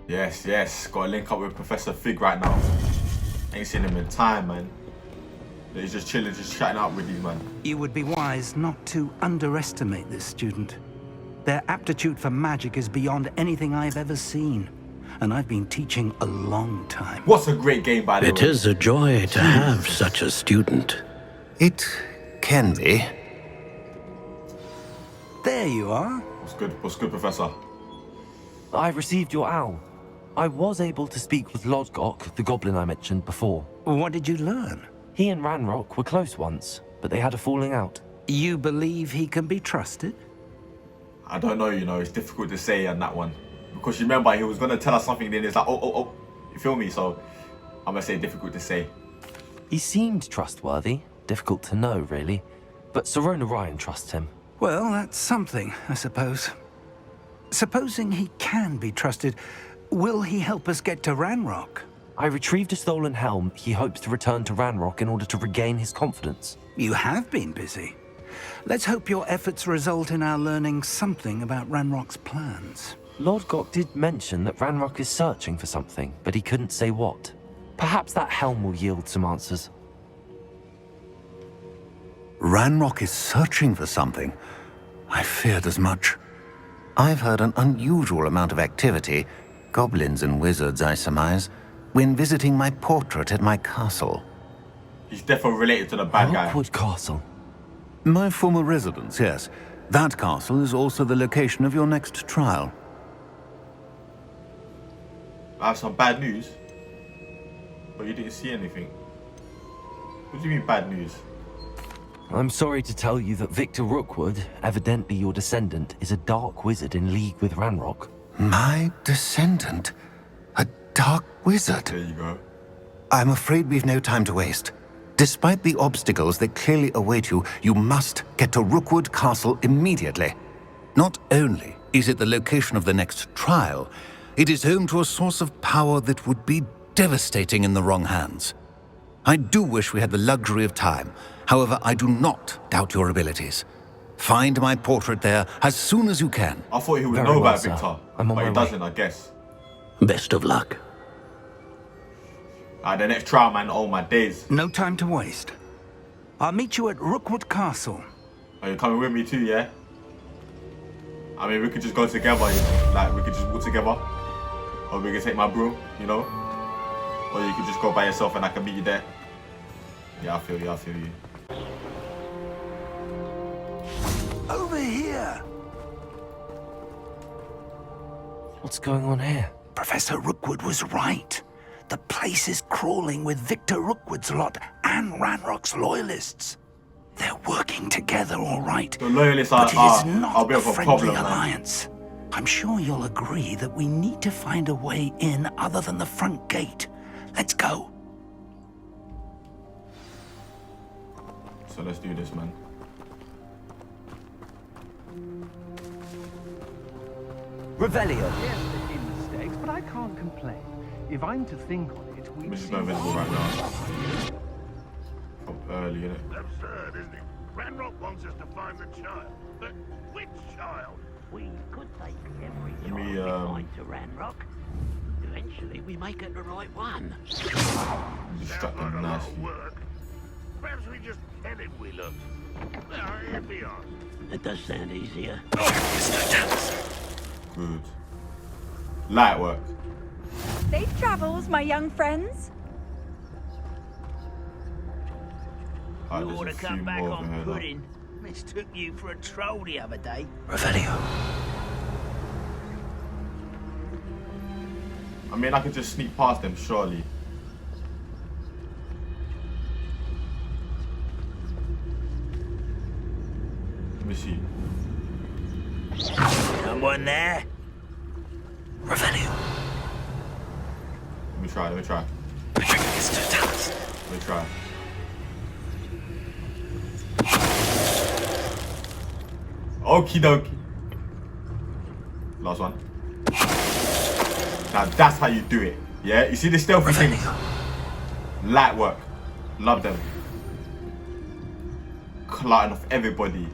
Yes, yes. Gotta link up with Professor Fig right now. Ain't seen him in time, man. He's just chilling, just chatting up with these, man. You would be wise not to underestimate this student. Their aptitude for magic is beyond anything I've ever seen. And I've been teaching a long time. What's a great game, by the way? It is a joy to have such a student. It can be. There you are. What's good, Professor? I've received your owl. I was able to speak with Lodgok, the goblin I mentioned before. What did you learn? He and Ranrock were close once, but they had a falling out. You believe he can be trusted? I don't know, you know, it's difficult to say on that one. Because you remember, he was going to tell us something, then it's like, oh. You feel me? So, I'm going to say difficult to say. He seemed trustworthy. Difficult to know, really. But Sirona Ryan trusts him. Well, that's something, I suppose. Supposing he can be trusted, will he help us get to Ranrock? I retrieved a stolen helm. He hopes to return to Ranrock in order to regain his confidence. You have been busy. Let's hope your efforts result in our learning something about Ranrock's plans. Lodgok did mention that Ranrock is searching for something, but he couldn't say what. Perhaps that helm will yield some answers. Ranrock is searching for something. I feared as much. I've heard an unusual amount of activity, goblins and wizards, I surmise, when visiting my portrait at my castle. He's definitely related to the bad guy. ROOKWOOD Castle. My former residence, yes. That castle is also the location of your next trial. I have some bad news. But you didn't see anything. What do you mean bad news? I'm sorry to tell you that Victor Rookwood, evidently your descendant, is a dark wizard in league with Ranrock. My descendant? A dark wizard? There you go. I'm afraid we've no time to waste. Despite the obstacles that clearly await you, you must get to Rookwood Castle immediately. Not only is it the location of the next trial, it is home to a source of power that would be devastating in the wrong hands. I do wish we had the luxury of time. However, I do not doubt your abilities. Find my portrait there as soon as you can. I thought he would Very know well, about sir. Victor. I'm on But my he way. doesn't, I guess. Best of luck. The next trial, man, all my days. No time to waste. I'll meet you at Rookwood Castle. Are you coming with me too, yeah? I mean, we could just go together, you know? Like, we could just walk together. Or we could take my broom, you know? Or you could just go by yourself and I can meet you there. Yeah, I feel you. Over here! What's going on here? Professor Rookwood was right. The place is crawling with Victor Rookwood's lot and Ranrock's loyalists. They're working together, all right. The loyalists but it is not a bit of a friendly problem, man. alliance. I'm sure you'll agree that we need to find a way in other than the front gate. Let's go. So let's do this, man. Revelio. Yes, there been mistakes, but I can't complain. If I'm to think on it, we Which is not visible right now. Up early, innit? Absurd, isn't it? Ranrock wants us to find the child. But which child? We could take every Let me, child we find to Ranrock. Eventually, we may get the right one. Distract Sounds like them a lot nicely. of work. Perhaps we just tell him we looked. Well, here we are. It does sound easier. Good. Light work. Safe travels, my young friends. Alright, You ought to there's a few come back more over on here, though. pudding. Mistook you for a troll the other day. Revelio. I mean, I could just sneak past them, surely. Let me see. Someone there? Revelio. Let me try. Let me try. Okie dokie. Last one. Now that's how you do it. Yeah? You see the stealthy thing? Light work. Love them. Clotting off everybody.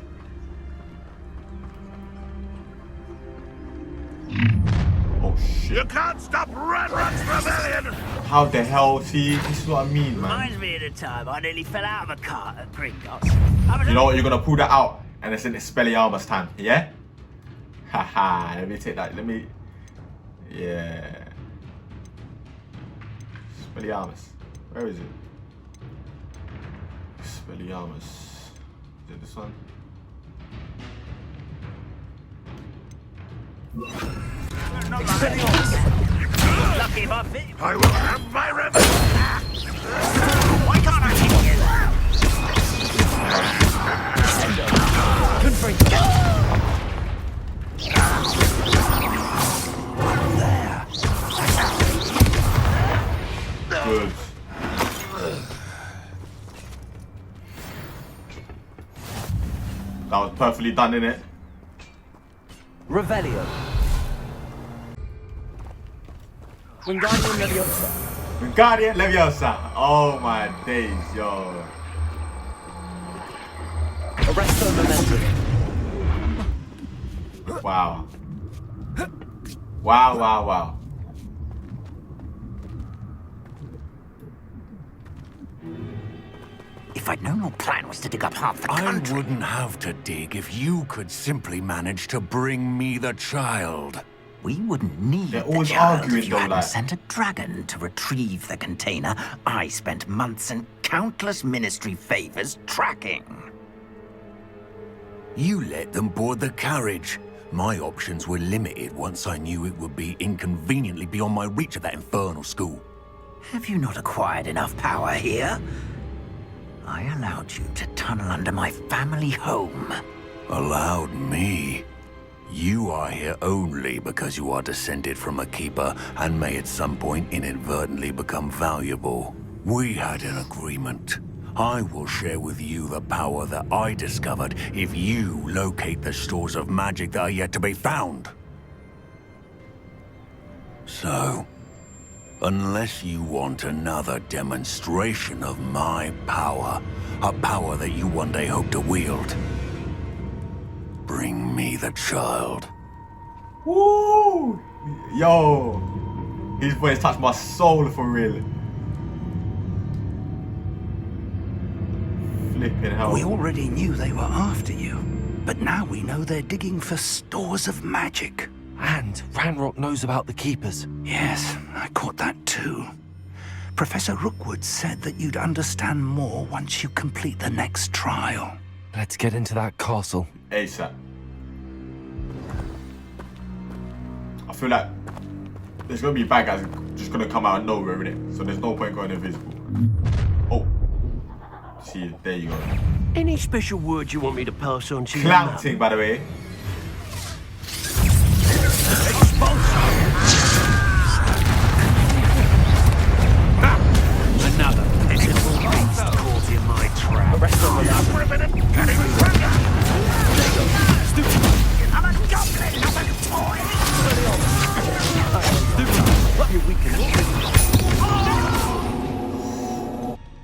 Oh You can't stop Ranrock's rebellion! How the hell? See, this is what I mean, man. Reminds me of the time I nearly fell out of a cart at Gringotts. You know what? You're gonna pull that out, and it's in Expelliarmus time, yeah? Haha. Let me take that. Let me. Yeah. Expelliarmus. Where is it? Expelliarmus. Is it this one? Lucky if I fit. I will have my revenge! Why can't I hit you? Good. That was perfectly done, innit? Revelio. Wingardium Leviosa. Wingardium Leviosa. Oh my days, yo. Arresto Momentum. Wow. Wow, wow, wow. If I'd known your plan was to dig up half the I country. wouldn't have to dig if you could simply manage to bring me the child. We wouldn't need They're the always child arguing if you though, hadn't like- sent a dragon to retrieve the container I spent months and countless ministry favors tracking. You let them board the carriage. My options were limited once I knew it would be inconveniently beyond my reach at that infernal school. Have you not acquired enough power here? I allowed you to tunnel under my family home. Allowed me? You are here only because you are descended from a keeper and may at some point inadvertently become valuable. We had an agreement. I will share with you the power that I discovered if you locate the stores of magic that are yet to be found. So, unless you want another demonstration of my power, a power that you one day hope to wield, bring me the child. Woo! Yo! His voice touched my soul for real. Flipping hell. We already knew they were after you, but now we know they're digging for stores of magic. And Ranrock knows about the Keepers. Yes, I caught that too. Professor Rookwood said that you'd understand more once you complete the next trial. Let's get into that castle. ASAP. I feel like there's gonna be bad guys just gonna come out of nowhere, innit? So there's no point going invisible. Oh. See, there you go. Any special words you want me to pass on to you? Clouting, by the way. Another pitiful beast caught in my trap. I'm a goblin, not a toy!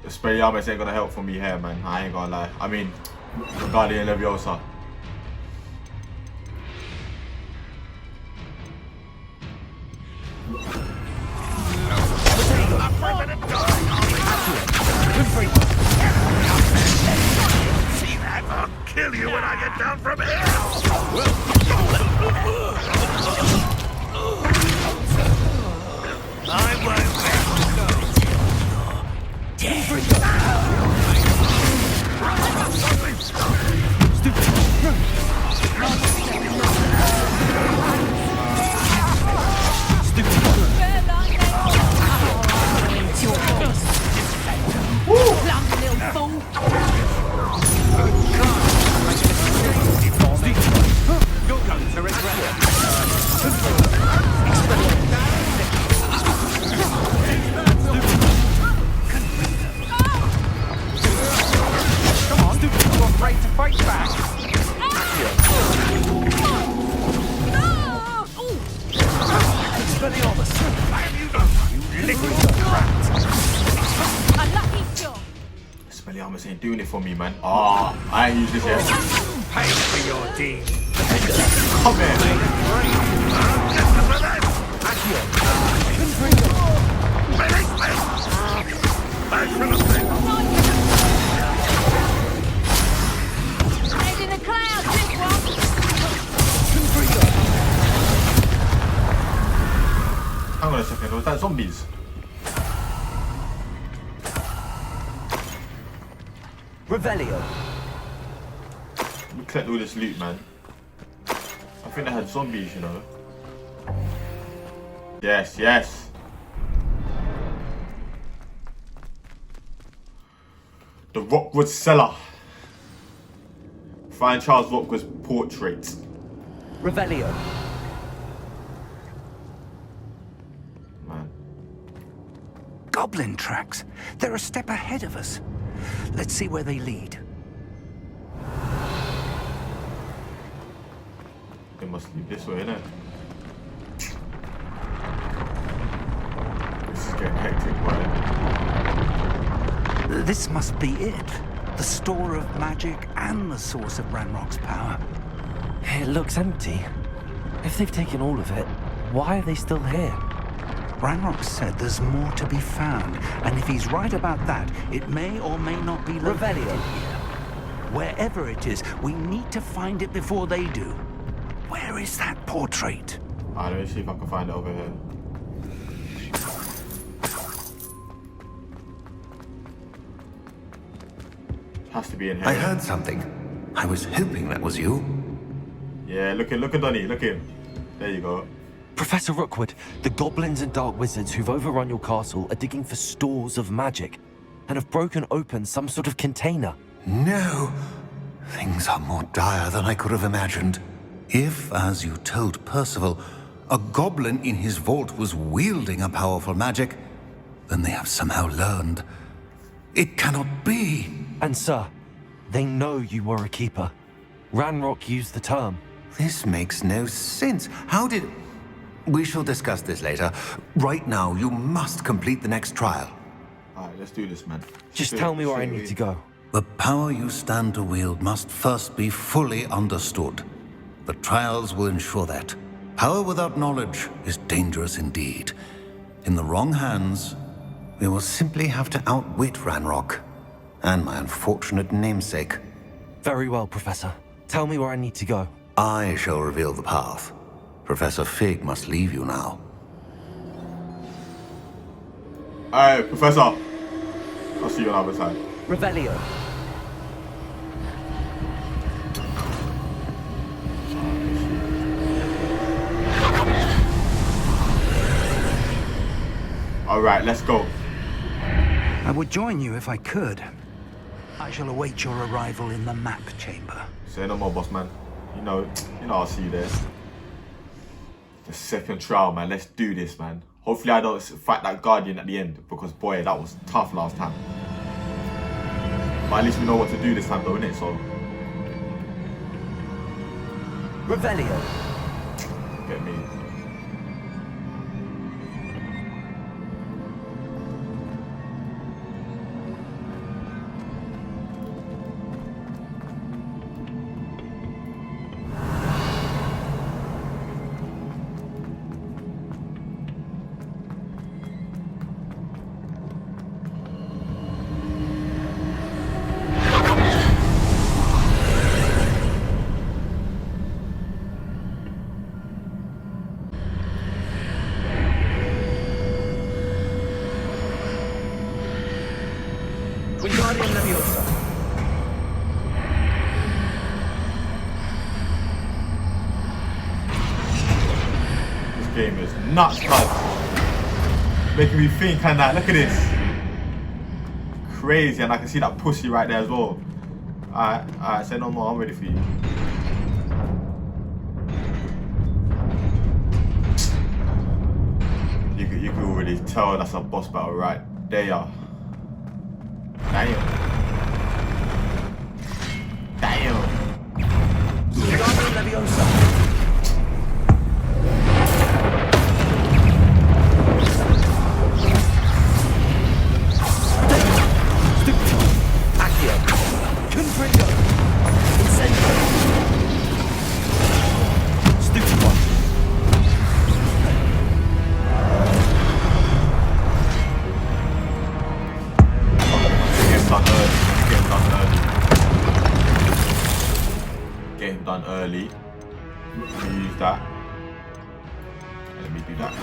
The Expelliarmus ain't gonna help for me here, man. I ain't gonna lie. I mean, Wingardium Leviosa. See that? I'll kill you when I get down from here! I won't Expelliarmus ain't doing it for me, man. Ah, I ain't used this yet. Pay for your deed. Come here. on a second, was that zombies? Revelio. Let me collect all this loot, man. I think they had zombies, you know. Yes, yes. The Rookwood cellar. Find Charles Rookwood's portrait. Revelio. Man. Goblin tracks. They're a step ahead of us. Let's see where they lead. They must lead this way, innit? This is getting hectic, boy. This must be it. The store of magic and the source of Ranrock's power. It looks empty. If they've taken all of it, why are they still here? Ranrock said there's more to be found, and if he's right about that, it may or may not be located Revelio. here. Wherever it is, we need to find it before they do. Where is that portrait? Alright, let me see if I can find it over here. Has to be in here. I heard something. I was hoping that was you. Yeah, look at Donnie, look at him. There you go. Professor Rookwood, the goblins and dark wizards who've overrun your castle are digging for stores of magic and have broken open some sort of container. No. Things are more dire than I could have imagined. If, as you told Percival, a goblin in his vault was wielding a powerful magic, then they have somehow learned. It cannot be. And sir, they know you were a keeper. Ranrock used the term. This makes no sense. How did... We shall discuss this later. Right now, you must complete the next trial. Alright, let's do this, man. Just tell me where I need to go. The power you stand to wield must first be fully understood. The trials will ensure that. Power without knowledge is dangerous indeed. In the wrong hands, we will simply have to outwit Ranrock and my unfortunate namesake. Very well, Professor. Tell me where I need to go. I shall reveal the path. Professor Fig must leave you now. Alright, Professor. I'll see you another time. Revelio. Alright, let's go. I would join you if I could. I shall await your arrival in the map chamber. Say no more, boss man. You know I'll see you there. The second trial, man. Let's do this, man. Hopefully I don't fight that guardian at the end, because boy, that was tough last time. But at least we know what to do this time though, innit? So Revelio. get me. Wingardium Leviosa. This game is nuts, cuz. Making me think and that. Look at this. Crazy, and I can see that pussy right there as well. Alright, say no more. I'm ready for you. You can already tell that's a boss battle right there. Damn. Damn. Wingardium Leviosa. Accio. Confringo. Incendio. Stupefy. Game done early. Let me use that. And let me do that.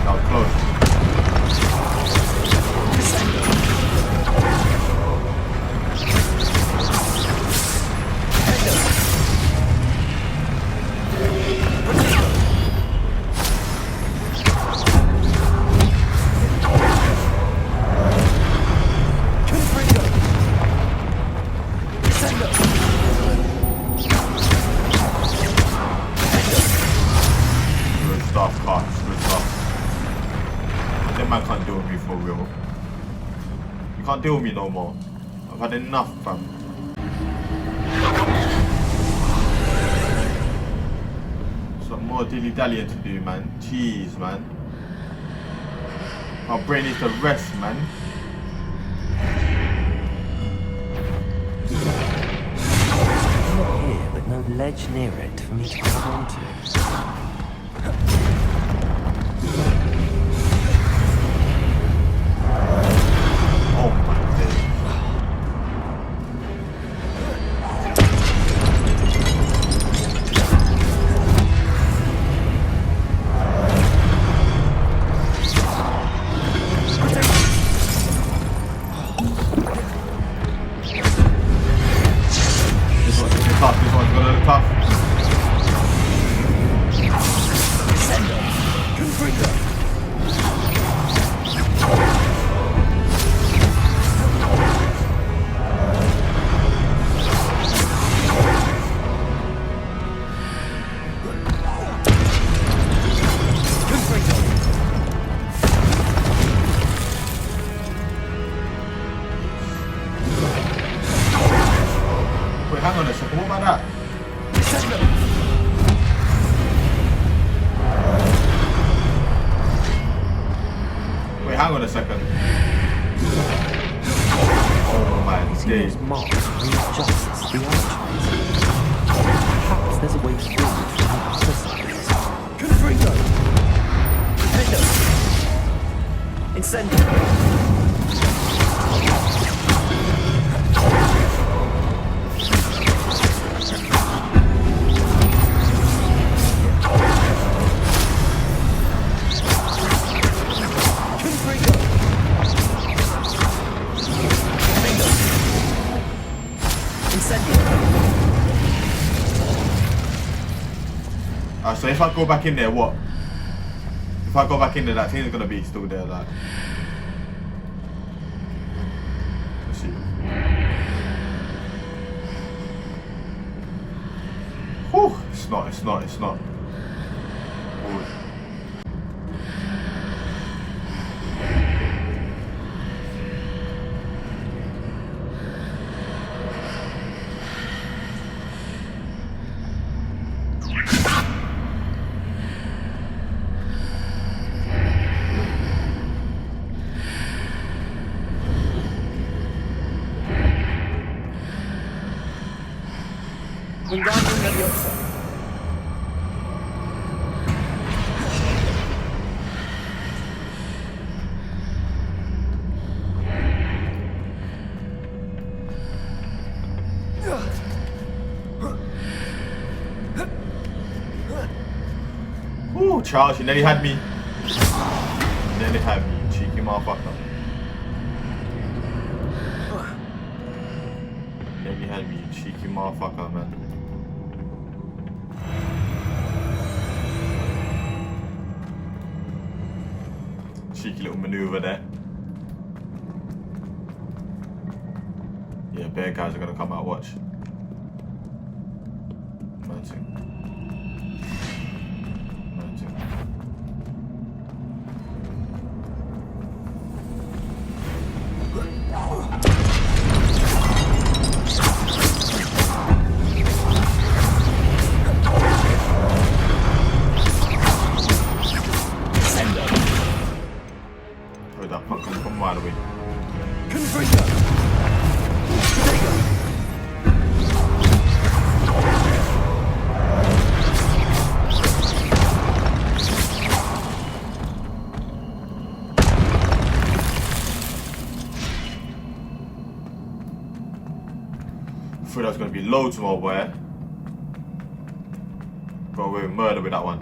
That was close. Good stuff, Cox. Good stuff. That man can't deal with me for real. You can't deal with me no more. I've had enough, fam. Some more dilly-dallying to do, man. Jeez, man. My brain needs to rest, man. Not here, but no ledge near it for me to grab onto. Oh my days. This one's gonna look tough. Wait, hang on a second, what about that? Wait, hang on a second. Oh my days. Those marks readjust the archways. Perhaps there's a way forward from the other side. Confringo! Hendo! Incendio! So if I go back in there, what? If I go back in there, that thing's gonna be still there, like. Let's see. Whew, it's not. Ooh. Ooh, Charles, you nearly had me. You nearly had me, you cheeky motherfucker. Nearly had me, you cheeky motherfucker, man. Cheeky little maneuver there. Yeah, bear guys are gonna come out, watch. Imagine. Oh, that punk come right away. gonna be loads more, boy. Got away with murder with that one.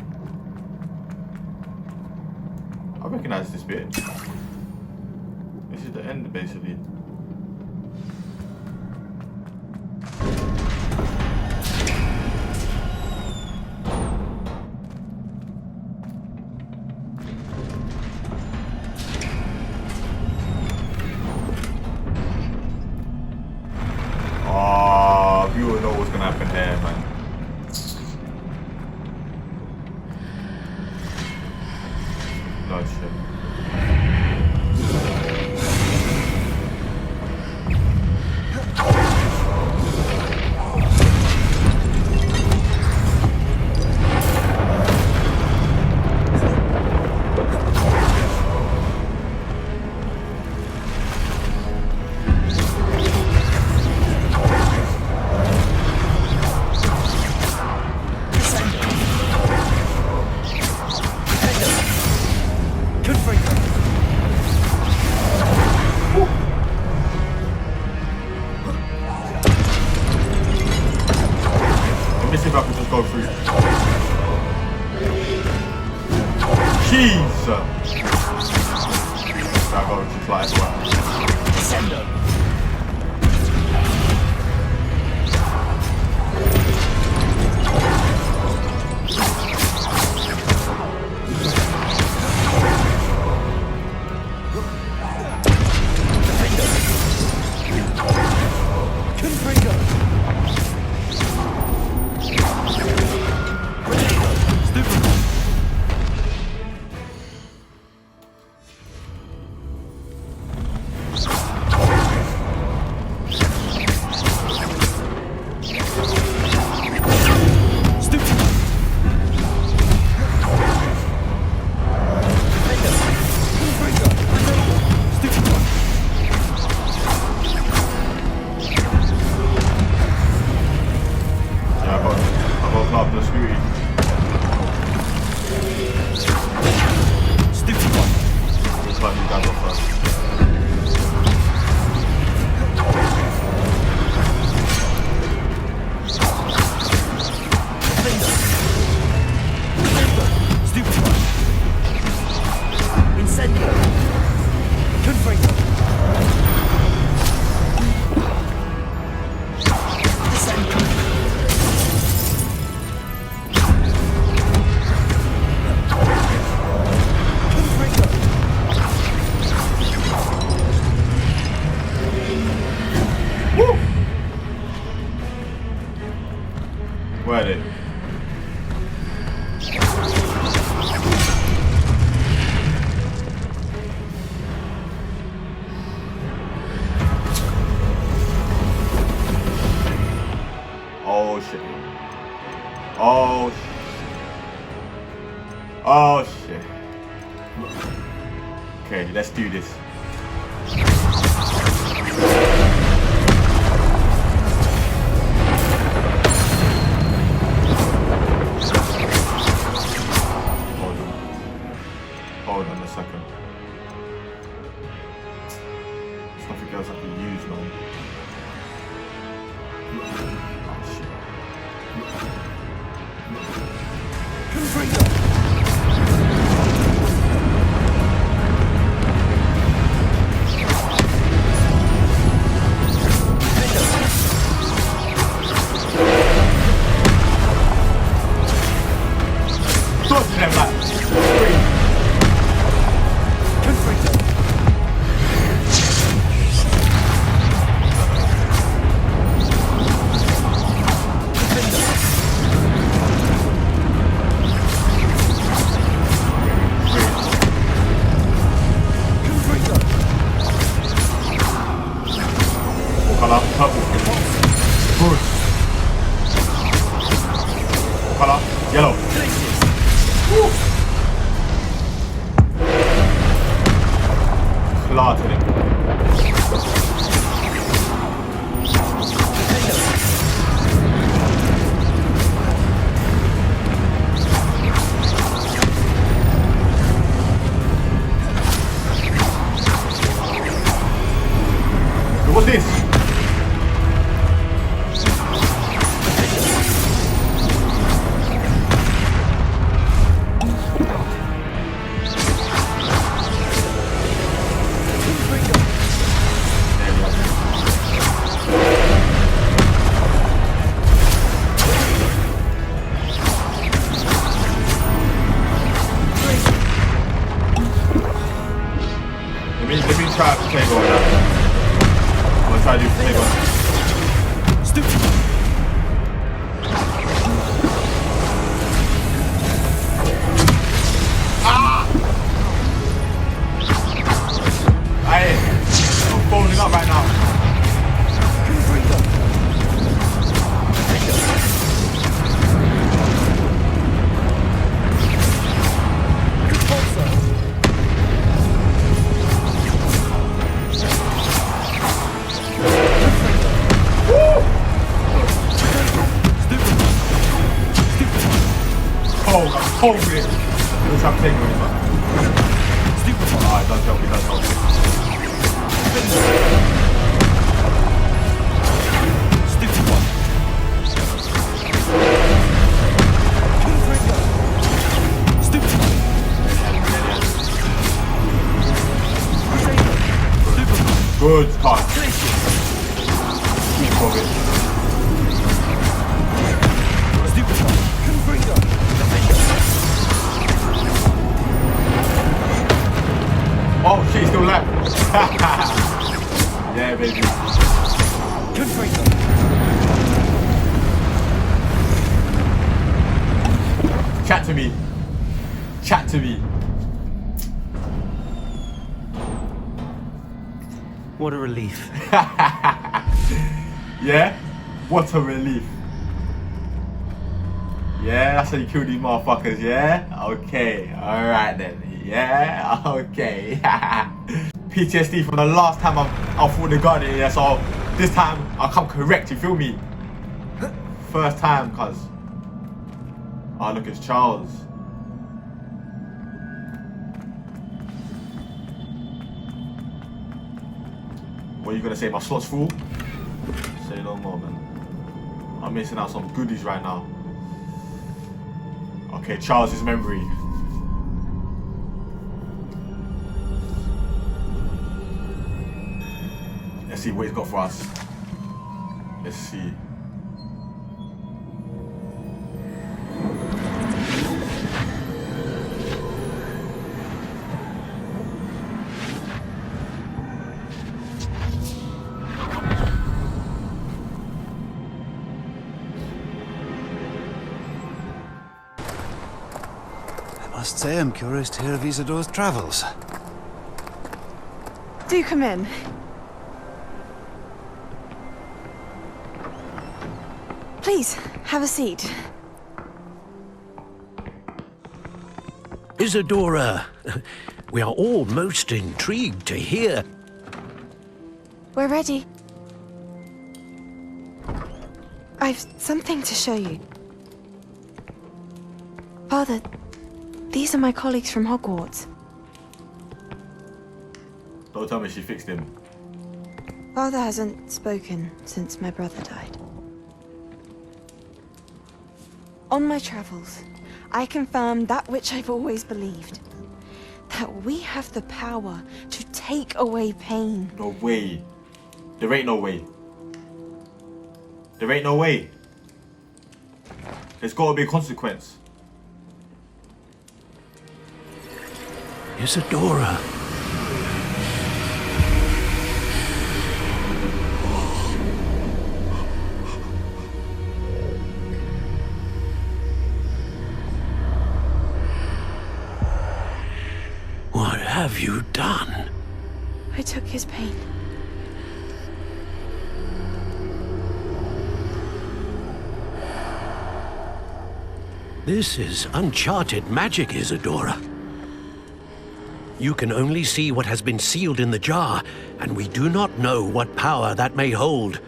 I recognize this bit. This is the end, basically. Oh, you will know what's gonna happen there, man. No shit. Let me see if I can just go through. Jeez! I go to fly as well. Where are they? Oh shit. Oh shit. Oh shit. Okay, let's do this. Hold on a second. There's nothing else I can use, man. Oh shit. Talk to them, man. Color, purple. Good. Color, yellow. Woo. Clarted him. What's this? try to take on that. I'm gonna try to do take on. Stupid. Hey, I'm folding up right now. Oh, I'm hungry. Let's have take on it, man. Oh, it does help, it does help. Stupid one. Stupid one. Good cut. Keep moving. Stupid one. Oh shit, he's still alive. Yeah, baby. Chat to me. Chat to me. What a relief. Yeah? What a relief. Yeah, that's how you kill these motherfuckers, yeah? Okay, alright then. Yeah, okay. PTSD from the last time I fought the Guardian, yeah, so this time I'll come correct, you feel me? First time, cuz. Oh, look, it's Charles. What are you gonna say? My slot's full? Say no more, man. I'm missing out some goodies right now. Okay, Charles' memory. Let's see what he's got for us. Let's see. I must say I'm curious to hear of Isadore's travels. Do come in. Please, have a seat. Isadora, we are all most intrigued to hear. We're ready. I've something to show you. Father, these are my colleagues from Hogwarts. Don't tell me she fixed him. Father hasn't spoken since my brother died. On my travels, I confirmed that which I've always believed. That we have the power to take away pain. No way. There ain't no way. There ain't no way. There's gotta be a consequence. Isadora. What have you done? I took his pain. This is uncharted magic, Isadora. You can only see what has been sealed in the jar, and we do not know what power that may hold.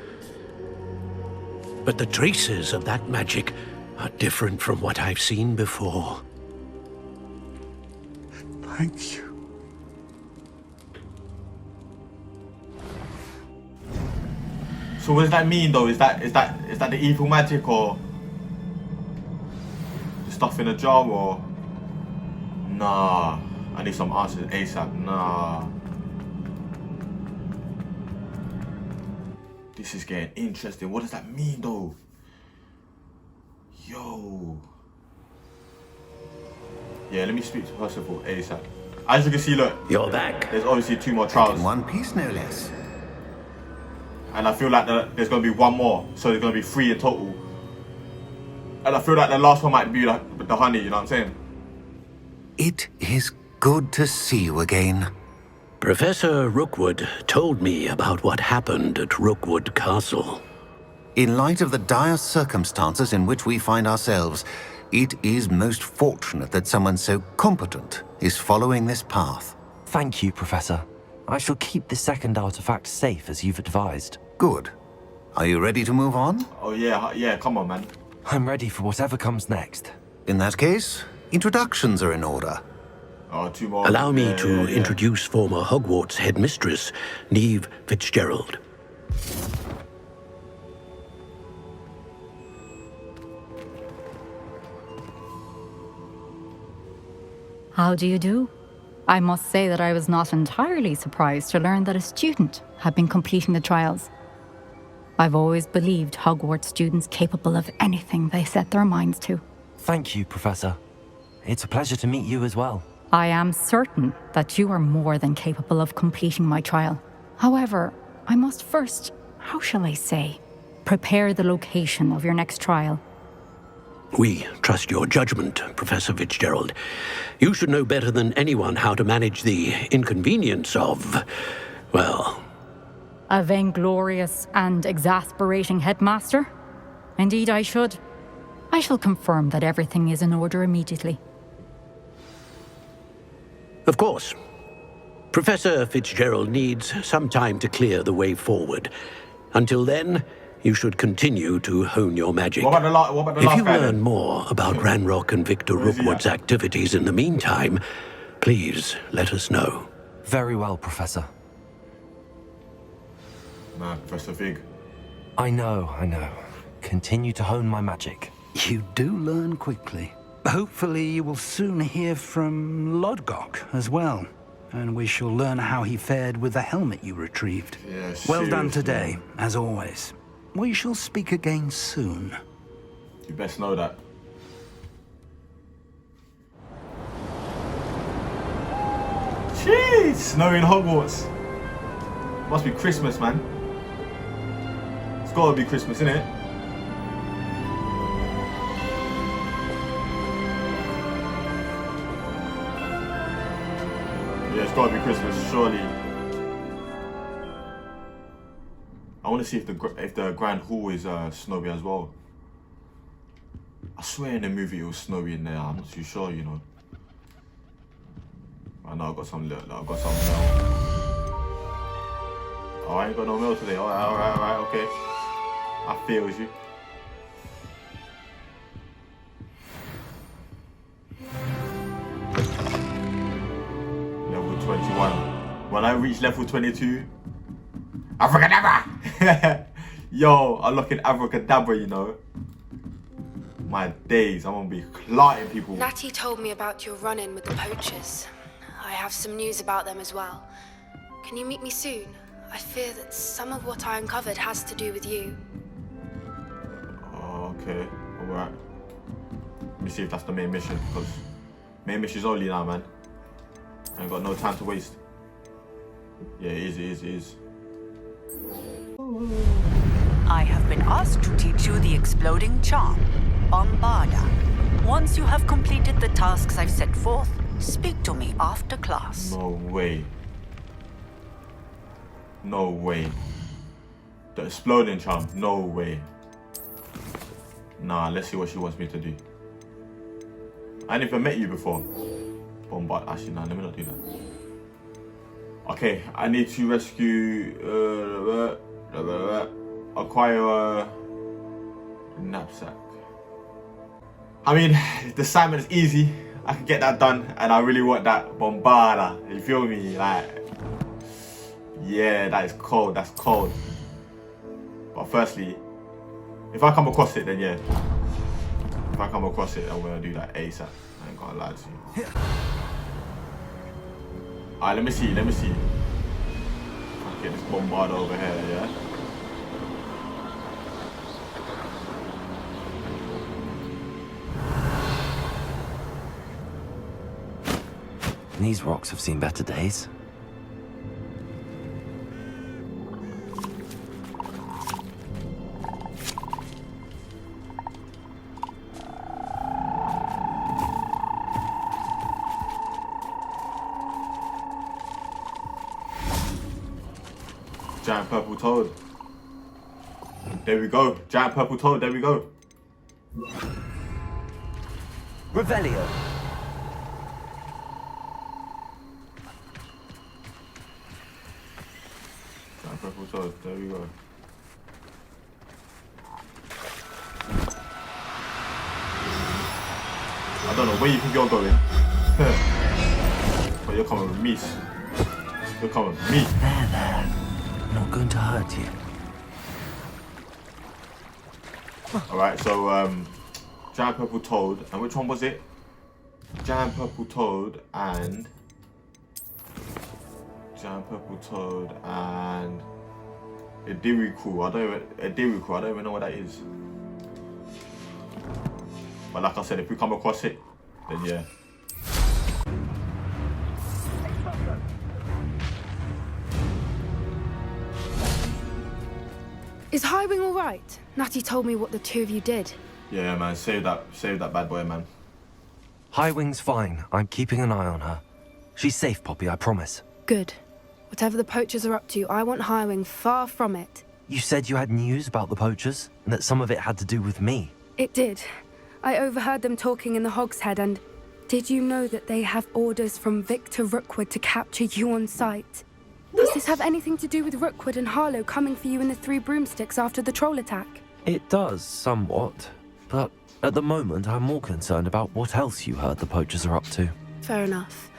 But the traces of that magic are different from what I've seen before. Thank you. So what does that mean though? Is that the evil magic or the stuff in a jar or nah? I need some answers ASAP. Nah. This is getting interesting. What does that mean though? Yo. Yeah, let me speak to Percival ASAP. as you can see, look, You're back. there's obviously 2 more trials. In one piece, no less. And I feel like there's going to be 1 more. So there's going to be 3 in total. And I feel like the last one might be like the honey, you know what I'm saying? It is good to see you again. Professor Rookwood told me about what happened at Rookwood Castle. In light of the dire circumstances in which we find ourselves, it is most fortunate that someone so competent is following this path. Thank you, Professor. I shall keep the second artifact safe as you've advised. Good. Are you ready to move on? Oh yeah, come on, man. I'm ready for whatever comes next. In that case, introductions are in order. Oh, 2 more. Allow me to introduce former Hogwarts headmistress, Neve Fitzgerald. How do you do? I must say that I was not entirely surprised to learn that a student had been completing the trials. I've always believed Hogwarts students capable of anything they set their minds to. Thank you, Professor. It's a pleasure to meet you as well. I am certain that you are more than capable of completing my trial. However, I must first, how shall I say, prepare the location of your next trial. We trust your judgment, Professor Fitzgerald. You should know better than anyone how to manage the inconvenience of, well... A vainglorious and exasperating headmaster? Indeed I should. I shall confirm that everything is in order immediately. Of course. Professor Fitzgerald needs some time to clear the way forward. Until then, you should continue to hone your magic. What about the If last you guy learn then? more about Ranrock and Victor Where is he Rookwood's at? activities in the meantime, please let us know. Very well, Professor. Nah, Professor Fig. I know. Continue to hone my magic. You do learn quickly. Hopefully you will soon hear from Lodgok as well. And we shall learn how he fared with the helmet you retrieved. Yeah, Well done seriously. today, as always. We shall speak again soon. You best know that. Jeez, snow in Hogwarts. Must be Christmas, man. It's gotta be Christmas, innit? Yeah, it's gotta be Christmas, surely. I want to see if the Grand Hall is snowy as well. I swear in the movie it was snowy in there. I'm not too sure, you know. I know I've got some mail. Oh, I ain't got no mail today. Alright, okay. I feel you. Level 21. When I reach level 22, Abracadabra! Yo, I'm looking abracadabra, you know. My days, I'm gonna be clotting people. Natty told me about your run-in with the poachers. I have some news about them as well. Can you meet me soon? I fear that some of what I uncovered has to do with you. Oh, okay, alright. Let me see if that's the main mission, because main mission's only now, man. I ain't got no time to waste. Yeah, it is. I have been asked to teach you the exploding charm, Bombarda. Once you have completed the tasks I've set forth, speak to me after class. No way. No way. The exploding charm, no way. Nah, let's see what she wants me to do. I ain't even met you before. Bombard, actually, nah, let me not do that. Okay, I need to rescue, acquire a knapsack. I mean, the assignment is easy. I can get that done, and I really want that Bombarda. You feel me? Like, yeah, that is cold. That's cold. But firstly, if I come across it, then yeah. If I come across it, I'm gonna do that ASAP. I ain't gonna lie to you. Alright, let me see. I'll get this Bombarda over here, yeah? These rocks have seen better days. Giant purple toad. There we go. Giant purple toad. There we go. Revelio. Giant purple toad. There we go. I don't know where you think you're going. But you're coming with me. You're coming with me. There. Not going to hurt you. Alright, so giant purple toad, and which one was it? Giant purple toad and Ediriku. I don't even know what that is. But like I said, if we come across it, then yeah. Is Highwing all right? Natty told me what the two of you did. Yeah, man, save that bad boy, man. Highwing's fine. I'm keeping an eye on her. She's safe, Poppy, I promise. Good. Whatever the poachers are up to, I want Highwing far from it. You said you had news about the poachers, and that some of it had to do with me. It did. I overheard them talking in the Hogshead, and did you know that they have orders from Victor Rookwood to capture you on sight? Does this have anything to do with Rookwood and Harlow coming for you in the Three Broomsticks after the troll attack? It does, somewhat. But at the moment, I'm more concerned about what else you heard the poachers are up to. Fair enough.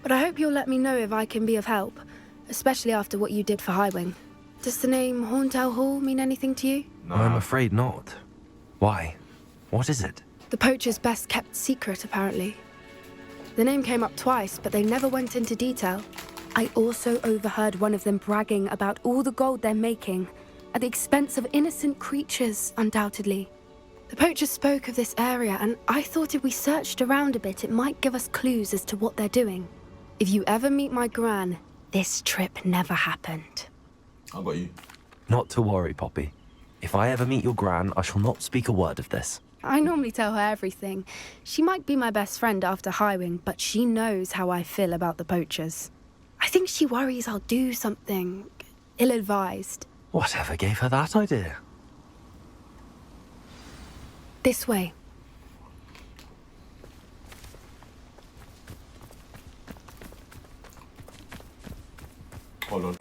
But I hope you'll let me know if I can be of help, especially after what you did for Highwing. Does the name Horntail Hall mean anything to you? No. I'm afraid not. Why? What is it? The poachers' best kept secret, apparently. The name came up twice, but they never went into detail. I also overheard one of them bragging about all the gold they're making, at the expense of innocent creatures, undoubtedly. The poachers spoke of this area, and I thought if we searched around a bit, it might give us clues as to what they're doing. If you ever meet my gran, this trip never happened. I got you. Not to worry, Poppy. If I ever meet your gran, I shall not speak a word of this. I normally tell her everything. She might be my best friend after Highwing, but she knows how I feel about the poachers. I think she worries I'll do something ill-advised. Whatever gave her that idea? This way. Hold on.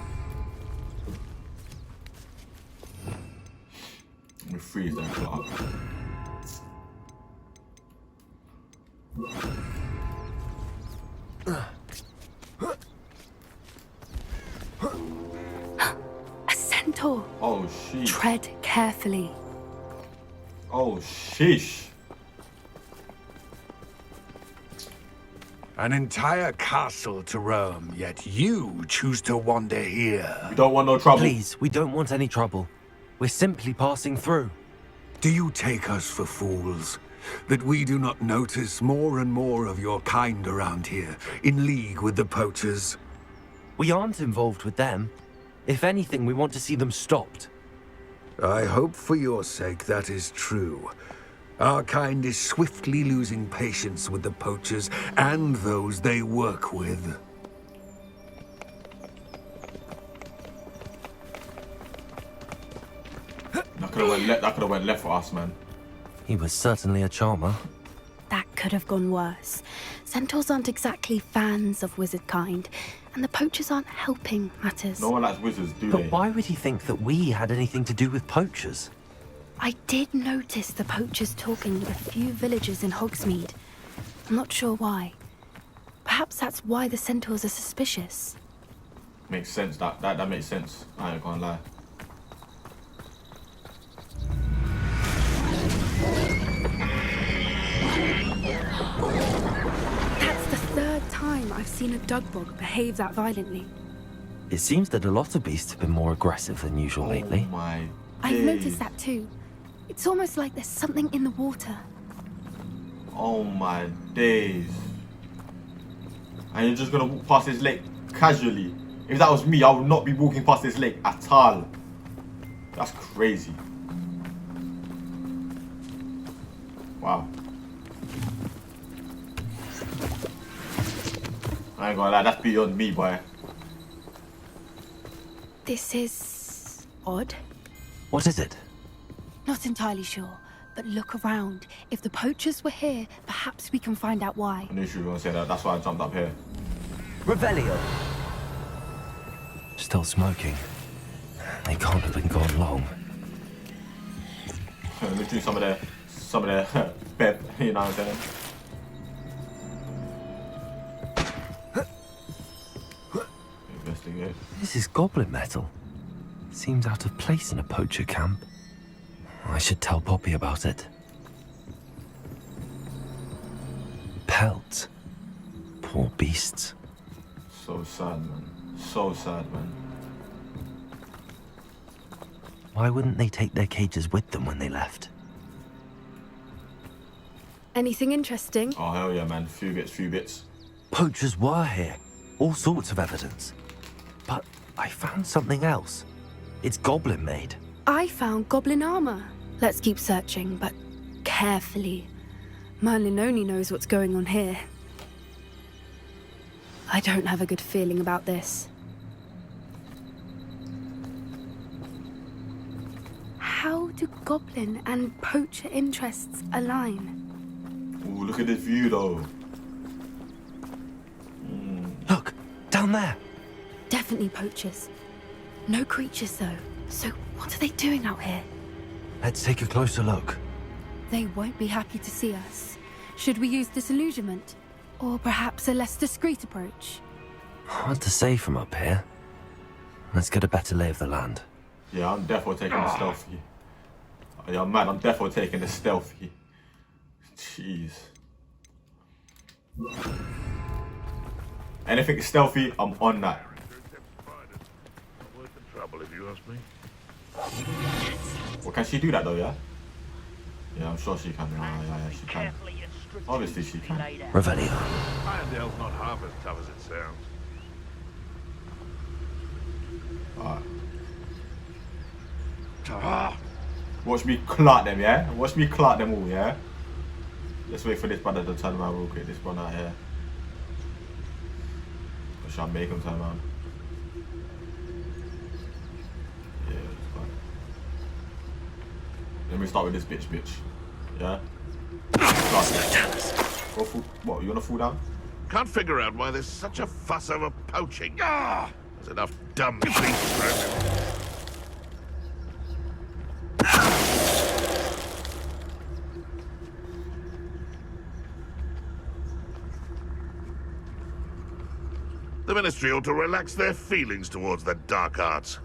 Let me freeze that clock. A centaur. Oh, sheesh. Tread carefully. Oh, sheesh. An entire castle to roam, yet you choose to wander here. We don't want no trouble. Please, we don't want any trouble. We're simply passing through. Do you take us for fools? That we do not notice more and more of your kind around here, in league with the poachers? We aren't involved with them. If anything, we want to see them stopped. I hope for your sake that is true. Our kind is swiftly losing patience with the poachers and those they work with. That could have went left for us, man. He was certainly a charmer. That could have gone worse. Centaurs aren't exactly fans of wizard kind, and the poachers aren't helping matters. No one likes wizards, do they? But why would he think that we had anything to do with poachers? I did notice the poachers talking with a few villagers in Hogsmeade. I'm not sure why. Perhaps that's why the centaurs are suspicious. Makes sense. That makes sense. I ain't gonna lie. That's the third time I've seen a dugbog behave that violently. It seems that a lot of beasts have been more aggressive than usual lately. Oh my I've days. noticed that too. It's almost like there's something in the water. Oh my days. And you're just gonna walk past this lake casually. If that was me, I would not be walking past this lake at all. That's crazy. Wow. I ain't gonna lie, that's beyond me, boy. This is odd. What is it? Not entirely sure, but look around. If the poachers were here, perhaps we can find out why. I knew she was gonna say that, that's why I jumped up here. Revelio. Still smoking. They can't have been gone long. Let me drink some of their beb, you know what I'm saying? Investigate. This is goblin metal. Seems out of place in a poacher camp. I should tell Poppy about it. Pelt. Poor beasts. So sad, man. So sad, man. Why wouldn't they take their cages with them when they left? Anything interesting? Oh, hell yeah, man. Few bits. Poachers were here. All sorts of evidence. But I found something else. It's goblin made. I found goblin armor. Let's keep searching, but carefully. Merlin only knows what's going on here. I don't have a good feeling about this. How do goblin and poacher interests align? Ooh, look at this view, though. Look, down there. Definitely poachers. No creatures, though. So what are they doing out here? Let's take a closer look. They won't be happy to see us. Should we use disillusionment? Or perhaps a less discreet approach? Hard to say from up here. Let's get a better lay of the land. Yeah, I'm definitely taking the stealthy. Oh, yeah, man, I'm definitely taking the stealthy. Jeez. Anything stealthy, I'm on that. Worth the trouble, if you ask me. Well, can she do that though, yeah? Yeah, I'm sure she can. Yeah, she can. Obviously she can. Revelio. Irondale's not half as tough as it sounds. Alright. Watch me clot them, yeah? Watch me clot them all, yeah? Let's wait for this brother to turn around real quick. This one out here. Or should I make him turn around? Yeah, that's fine. Let me start with this bitch. Yeah? Go fall. What, you wanna fall down? Can't figure out why there's such a fuss over poaching. There's enough dumb beasts around. The Ministry ought to relax their feelings towards the dark arts.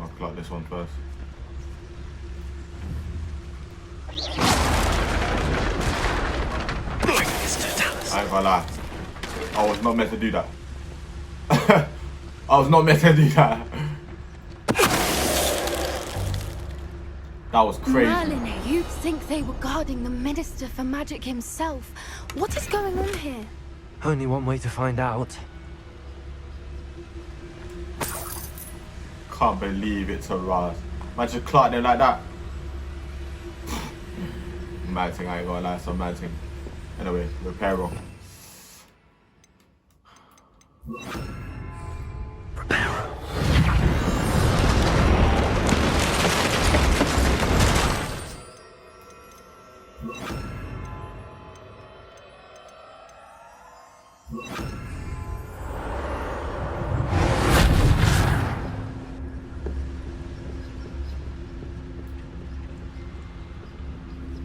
I'll clock this one first. I ain't gonna lie. I was not meant to do that. I was not meant to do that. That was crazy. Merlin, you'd think they were guarding the Minister for Magic himself. What is going on here? Only one way to find out. Can't believe it's a Raz. Man just clocked them like that. Mad thing, I ain't gonna lie, some mad thing. Anyway, repair roll.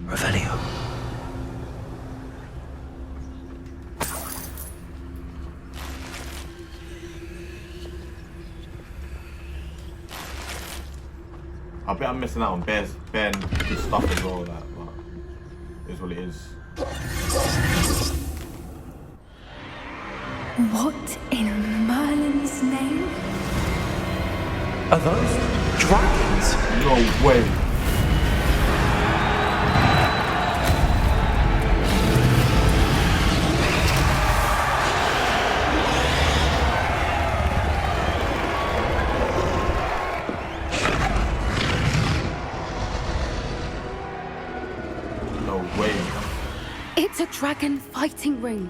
Revelio. I bet I'm missing out on bare good stuff as well, that, but it is what it is. What in Merlin's name? Are those dragons? No way. It's a dragon fighting ring.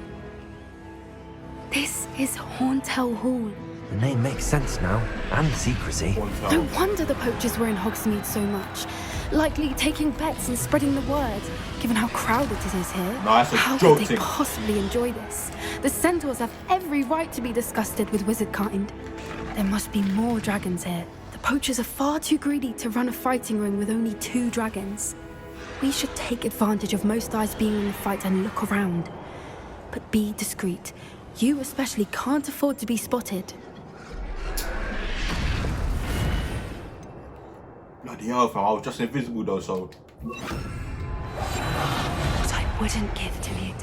This is Hauntel Hall. The name makes sense now, and secrecy. No wonder the poachers were in Hogsmeade so much. Likely taking bets and spreading the word, given how crowded it is here. No, that's a how joke could they thing. possibly enjoy this? The centaurs have every right to be disgusted with wizard kind. There must be more dragons here. The poachers are far too greedy to run a fighting ring with only 2 dragons. We should take advantage of most eyes being in the fight and look around. But be discreet. You especially can't afford to be spotted. Bloody hell, fam. I was just invisible though, so. What I wouldn't give to be a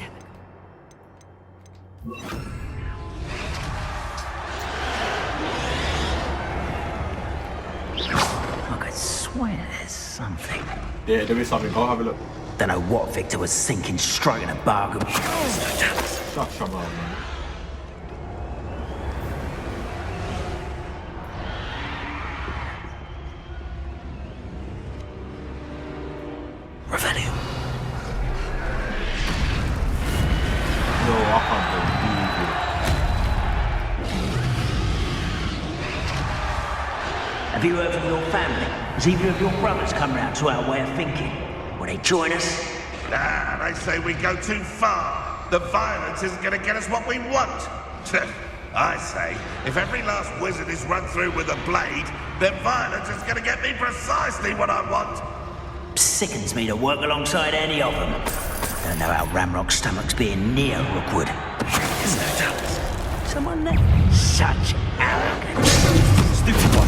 I could swear there's something. Yeah, there is something. Go have a look. Don't know what Victor was thinking, striking a bargain. Shut your mouth, man. Revelio. No, I can't believe it. Have you heard from your family? Has either of your brothers come round to our way of thinking? Will they join us? Nah, they say we go too far. The violence isn't going to get us what we want. I say, if every last wizard is run through with a blade, then violence is going to get me precisely what I want. Sickens me to work alongside any of them. Don't know how Ramrock's stomach's being near Rookwood. Someone there? Such arrogance. Stupid one.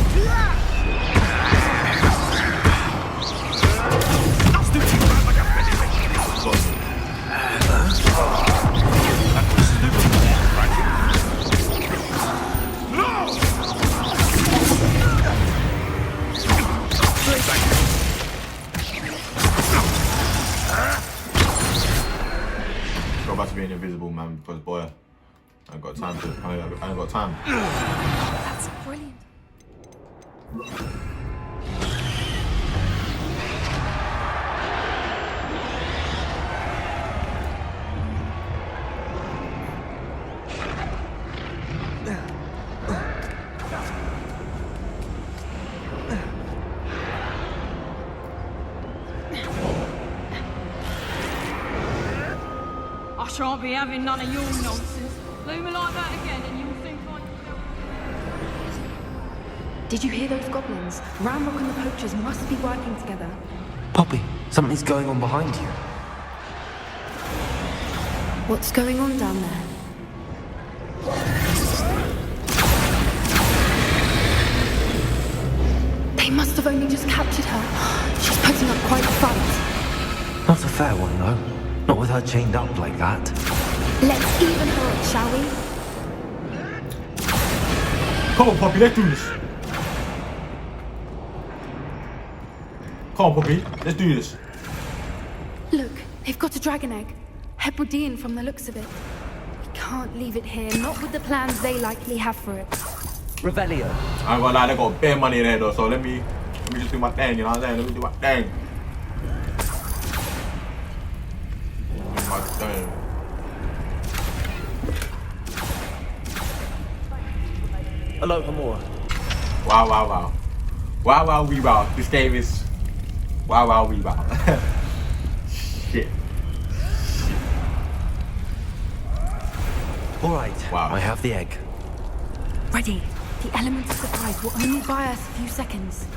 Go back to being invisible, man, because boy, I ain't got time to. I ain't got time. That's brilliant. I shan't be having none of your nonsense. Leave me like that again and you'll think I... Did you hear those goblins? Ramrock and the poachers must be working together. Poppy, something's going on behind you. What's going on down there? They must have only just captured her. She's putting up quite a fight. Not a fair one, though. Not with her chained up like that. Let's even her up, shall we? Come on, Poppy, let's do this. Come on, Poppy, let's do this. Look, they've got a dragon egg. Hebridean from the looks of it. We can't leave it here, not with the plans they likely have for it. Revelio. I ain't gonna lie, they got bare money in there though, so let me just do my thing, you know what I'm saying? Let me do my thing. Hello, Hamura. Wow, wow, wow. Wow, wow, we wow. This game is... Wow, wow, we wow. Shit. All right, wow. I have the egg. Ready. The element of surprise will only buy us a few seconds.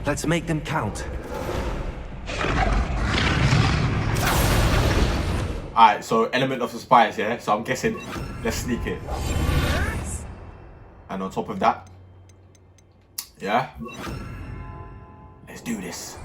Let's make them count. Alright, so element of surprise, yeah? So I'm guessing, let's sneak it. And on top of that, yeah? Let's do this.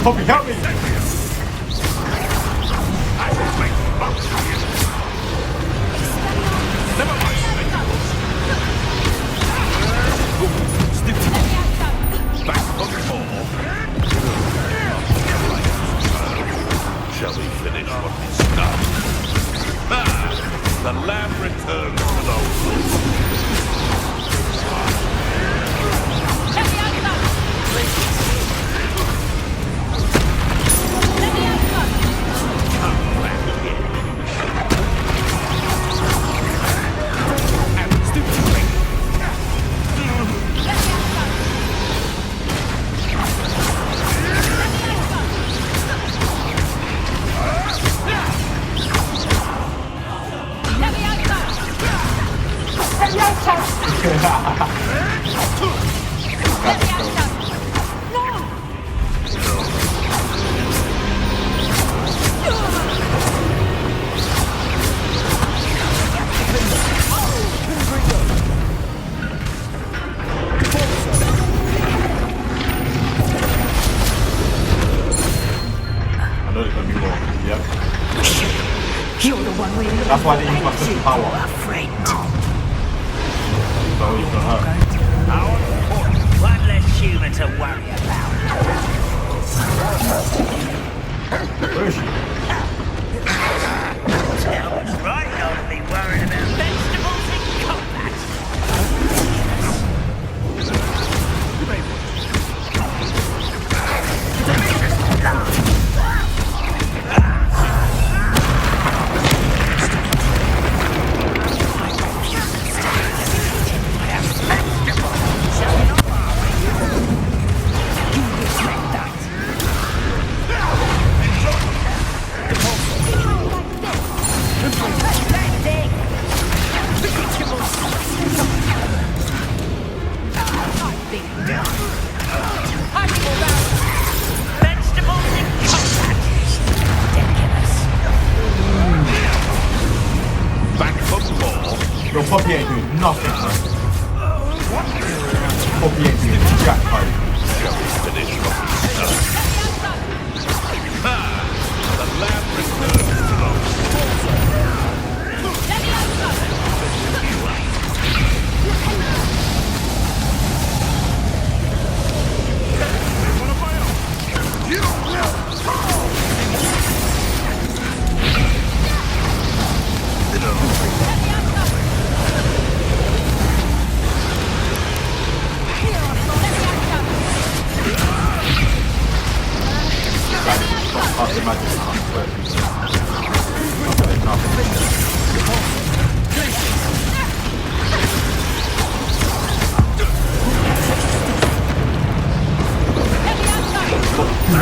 Poppy, help me! Shall we finish what we started? The lamb returns to the You're the one we look That's why they use my special power. friend. So you can hurt. One less human to worry about. Where is she? Sounds right not to be worried about vegetables in combat. Yo, Poppy ain't doing nothing, man. Poppy ain't doing jack pipe. Shall we finish what we started? The lamb returns to the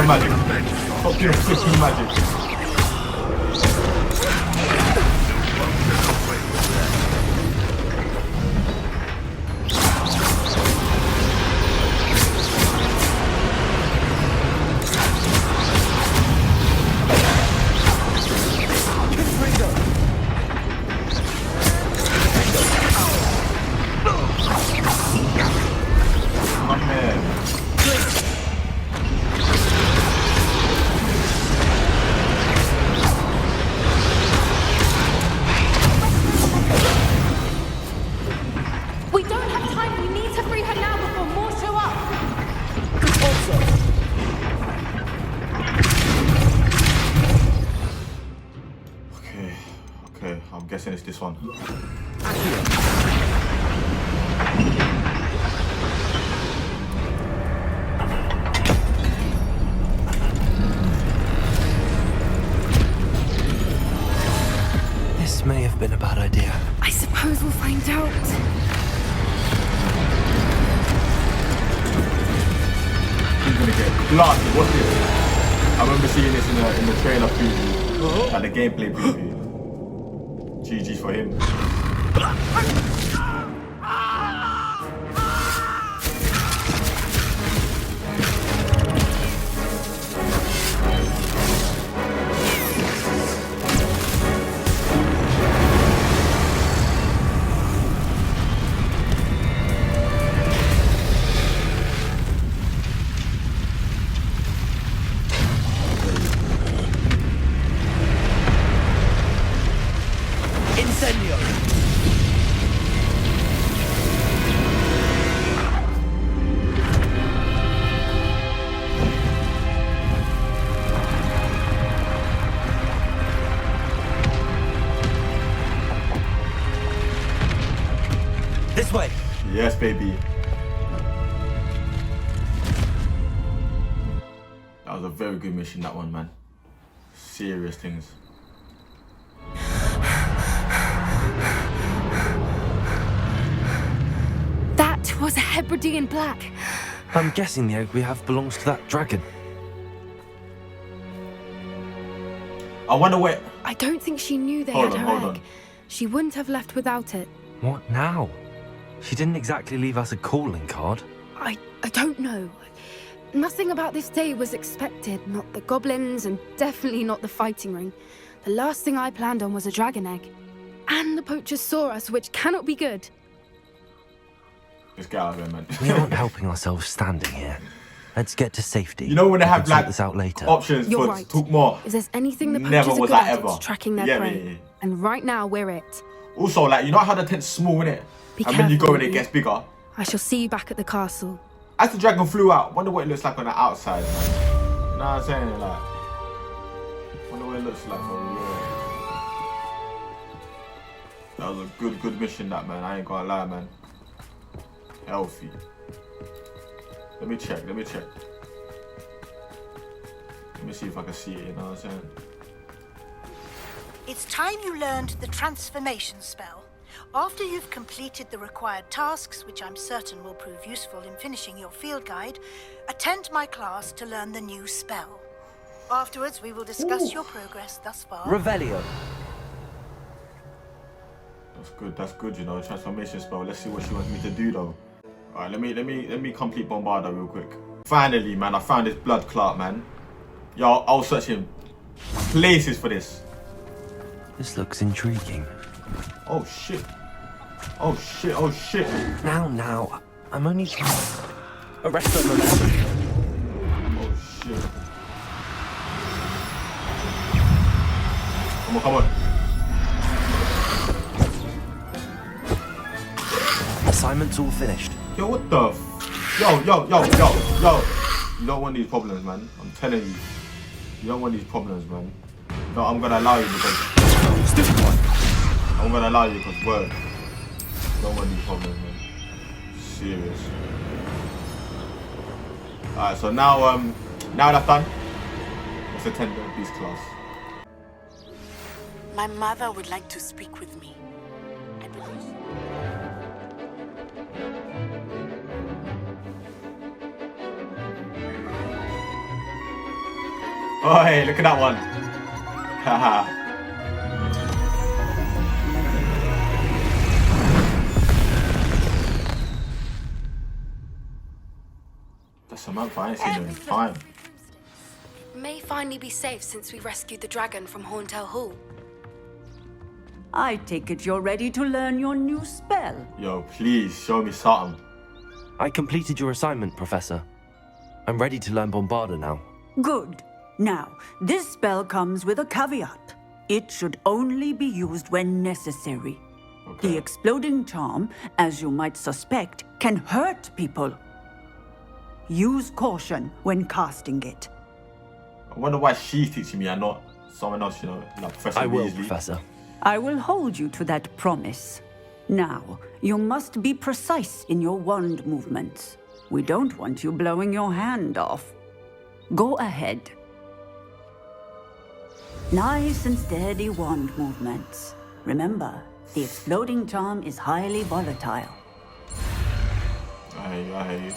Magic. Stop doing freaking magic. My man. We don't have time. We need to free her now before more show up. Okay, I'm guessing it's this one. This may have been a bad idea. I suppose we'll find out. He's gonna get blasted. What's this? I remember seeing this in the trailer preview, and the gameplay preview. GG for him. Yes, baby. That was a very good mission, that one, man. Serious things. That was a Hebridean black. I'm guessing the egg we have belongs to that dragon. I wonder where... I don't think she knew they Hold had on, her hold egg. on. She wouldn't have left without it. What now? She didn't exactly leave us a calling card. I don't know. Nothing about this day was expected. Not the goblins, and definitely not the fighting ring. The last thing I planned on was a dragon egg. And the poachers saw us, which cannot be good. Just get out of here, man. We aren't helping ourselves standing here. Let's get to safety. You know when they We have can sort like this out later. options You're for right. talk more? If there's anything the Never poachers are was good I at, ever. it's tracking their Yeah, prey. yeah. And right now, we're it. Also, like, you know how the tent's small, innit? Be And when you careful, go in, it Lee. gets bigger. I shall see you back at the castle. As the dragon flew out, wonder what it looks like on the outside, man. You know what I'm saying? Like, wonder what it looks like for real. That was a good mission, that, man. I ain't gonna lie, man. Healthy. Let me check. Let me see if I can see it, you know what I'm saying? It's time you learned the transformation spell. After you've completed the required tasks, which I'm certain will prove useful in finishing your field guide, attend my class to learn the new spell. Afterwards, we will discuss your progress thus far. Revelio. That's good, you know, transformation spell. Let's see what she wants me to do though. Alright, let me complete Bombarda real quick. Finally, man, I found this blood clot, man. Yo, I was searching places for this. This looks intriguing. Oh shit. Oh shit, oh shit. Now. I'm only arrest them. Oh shit. Come on. Assignment's all finished. Yo, what the Yo. You don't want these problems, man. I'm telling you. You don't want these problems, man. No, I'm gonna allow you because... I'm gonna allow you because word. You don't want these problems, man. Serious. Alright, so now that's done. Let's attend the beast class. My mother would like to speak with me. I believe. Oh, hey, look at that one. Haha. That's Samantha. I ain't seen her in time. It may finally be safe since we rescued the dragon from Horntail Hall. I take it you're ready to learn your new spell. Yo, please show me something. I completed your assignment, Professor. I'm ready to learn Bombarda now. Good. Now, this spell comes with a caveat. It should only be used when necessary. Okay. The exploding charm, as you might suspect, can hurt people. Use caution when casting it. I wonder why she's teaching me and not someone else, you know, like Professor I will, Weasley. Professor. I will hold you to that promise. Now, you must be precise in your wand movements. We don't want you blowing your hand off. Go ahead. Nice and steady wand movements. Remember, the exploding charm is highly volatile. I hear you.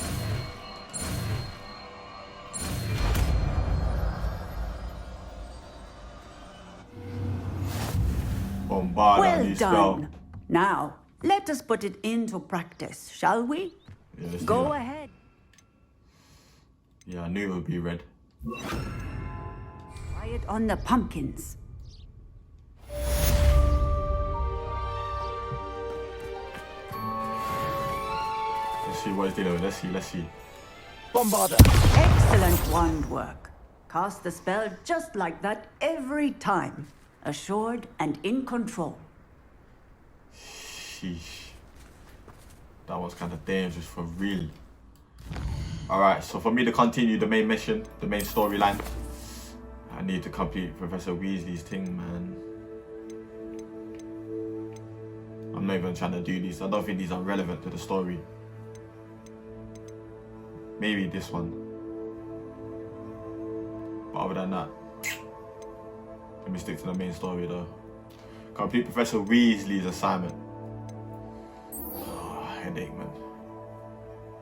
Bombarda, Well new done. spell. Now, let us put it into practice, shall we? Yeah, let's do Go that. ahead. Yeah, I knew it would be red. Try it on the pumpkins. Let's see what it's dealing with. Let's see. Bombarda! Excellent wand work. Cast the spell just like that every time. Assured and in control. Sheesh. That was kind of dangerous for real. Alright, so for me to continue the main mission, the main storyline, I need to complete Professor Weasley's thing, man. I'm not even trying to do these. I don't think these are relevant to the story. Maybe this one. But other than that, let me stick to the main story though. Complete Professor Weasley's assignment. Oh, headache, man.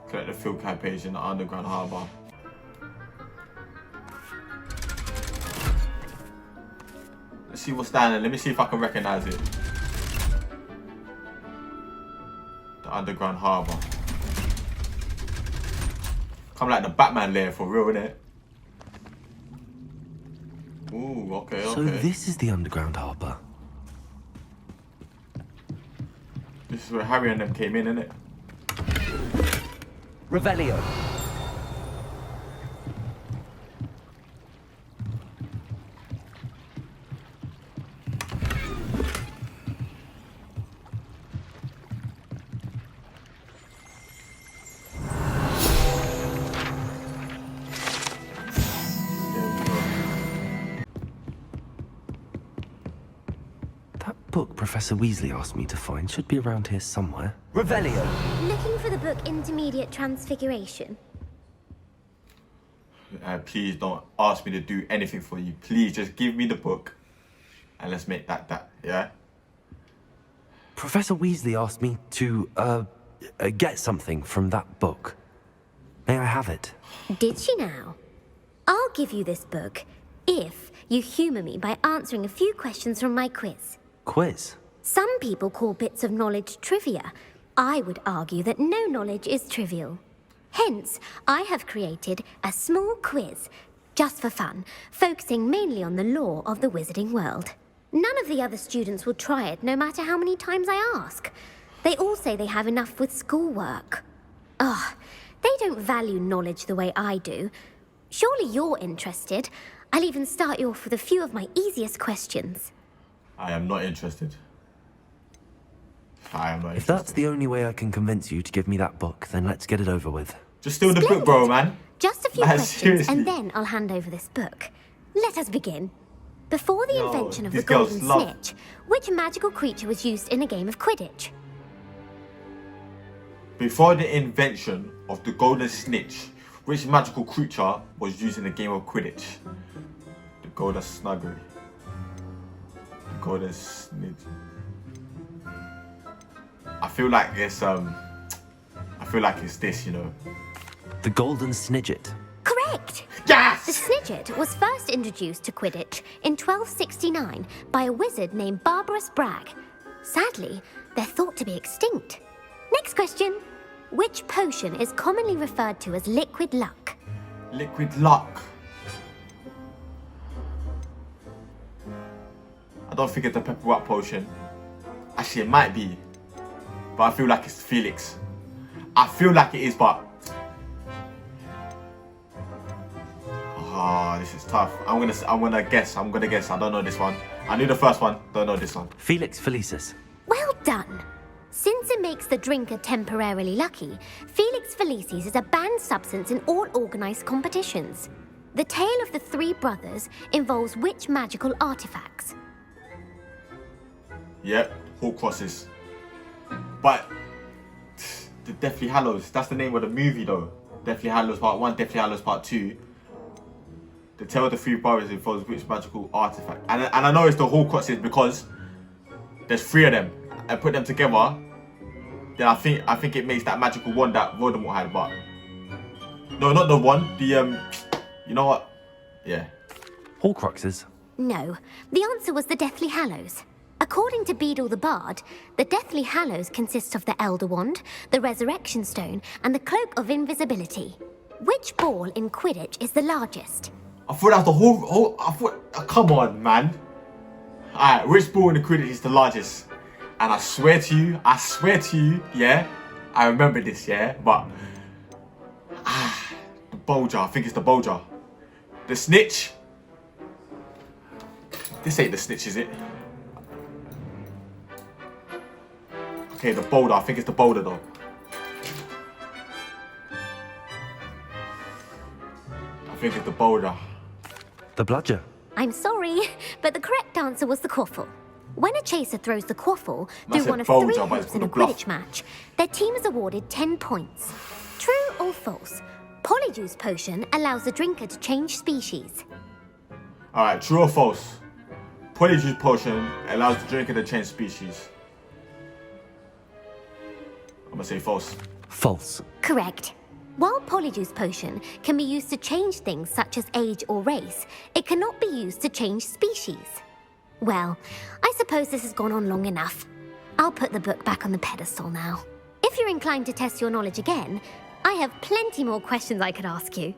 Collect the field guide page in the underground harbour. Let's see what's down there. Let me see if I can recognize it. The underground harbour. Come like the Batman lair for real, innit? Ooh, okay, okay. So this is the underground harbour. This is where Harry and them came in, innit? Revelio. That book Professor Weasley asked me to find should be around here somewhere. Revelio. Looking for the book Intermediate Transfiguration? Please don't ask me to do anything for you. Please just give me the book and let's make that, yeah? Professor Weasley asked me to, get something from that book. May I have it? Did she now? I'll give you this book if you humour me by answering a few questions from my quiz. Quiz? Some people call bits of knowledge trivia. I would argue that no knowledge is trivial. Hence, I have created a small quiz, just for fun, focusing mainly on the lore of the wizarding world. None of the other students will try it, no matter how many times I ask. They all say they have enough with schoolwork. Ugh, they don't value knowledge the way I do. Surely you're interested. I'll even start you off with a few of my easiest questions. I am not interested. I am not interested. If that's the only way I can convince you to give me that book, then let's get it over with. Just steal the book, bro, man. Just a few questions, seriously. And then I'll hand over this book. Let us begin. Before the invention of the golden snitch, which magical creature was used in a game of Quidditch? Before the invention of the golden snitch, which magical creature was used in a game of Quidditch? The golden snuggery. The golden snitch. I feel like it's this, you know. The golden snidget. Correct! Yes! The snidget was first introduced to Quidditch in 1269 by a wizard named Barbarous Bragg. Sadly, they're thought to be extinct. Next question. Which potion is commonly referred to as liquid luck? Liquid luck. I don't think it's the pepper wrap potion. Actually, it might be. But I feel like it's Felix. I feel like it is, but... Ah, this is tough. I'm gonna guess. I don't know this one. I knew the first one. Don't know this one. Felix Felicis. Well done. Since it makes the drinker temporarily lucky, Felix Felicis is a banned substance in all organised competitions. The tale of the three brothers involves which magical artifacts? Yep, Horcruxes. But the Deathly Hallows, that's the name of the movie though. Deathly Hallows Part 1, Deathly Hallows Part 2. The tale of the three brothers involves which magical artifact? And I know it's the Horcruxes because there's three of them. And put them together, then I think it makes that magical wand that Voldemort had, but no, not the one. The you know what? Yeah. Horcruxes. No, the answer was the Deathly Hallows. According to Beedle the Bard, the Deathly Hallows consists of the Elder Wand, the Resurrection Stone, and the Cloak of Invisibility. Which ball in Quidditch is the largest? I thought that was the whole come on, man. Alright, which ball in the Quidditch is the largest? And I swear to you, yeah, I remember this, yeah, but the Bolger, I think it's the Bolger. The snitch. This ain't the snitch, is it? Okay, the boulder. I think it's the boulder though. I think it's the boulder. The bludger. I'm sorry, but the correct answer was the Quaffle. When a chaser throws the quaffle Massive through one of bulge 3 up, but it's hoops in a called a bluff. Quidditch match, their team is awarded 10 points. True or false? Polyjuice potion allows the drinker to change species. Alright, true or false? Polyjuice potion allows the drinker to change species. I'm gonna say false. False. Correct. While Polyjuice potion can be used to change things such as age or race, it cannot be used to change species. Well, I suppose this has gone on long enough. I'll put the book back on the pedestal now. If you're inclined to test your knowledge again, I have plenty more questions I could ask you.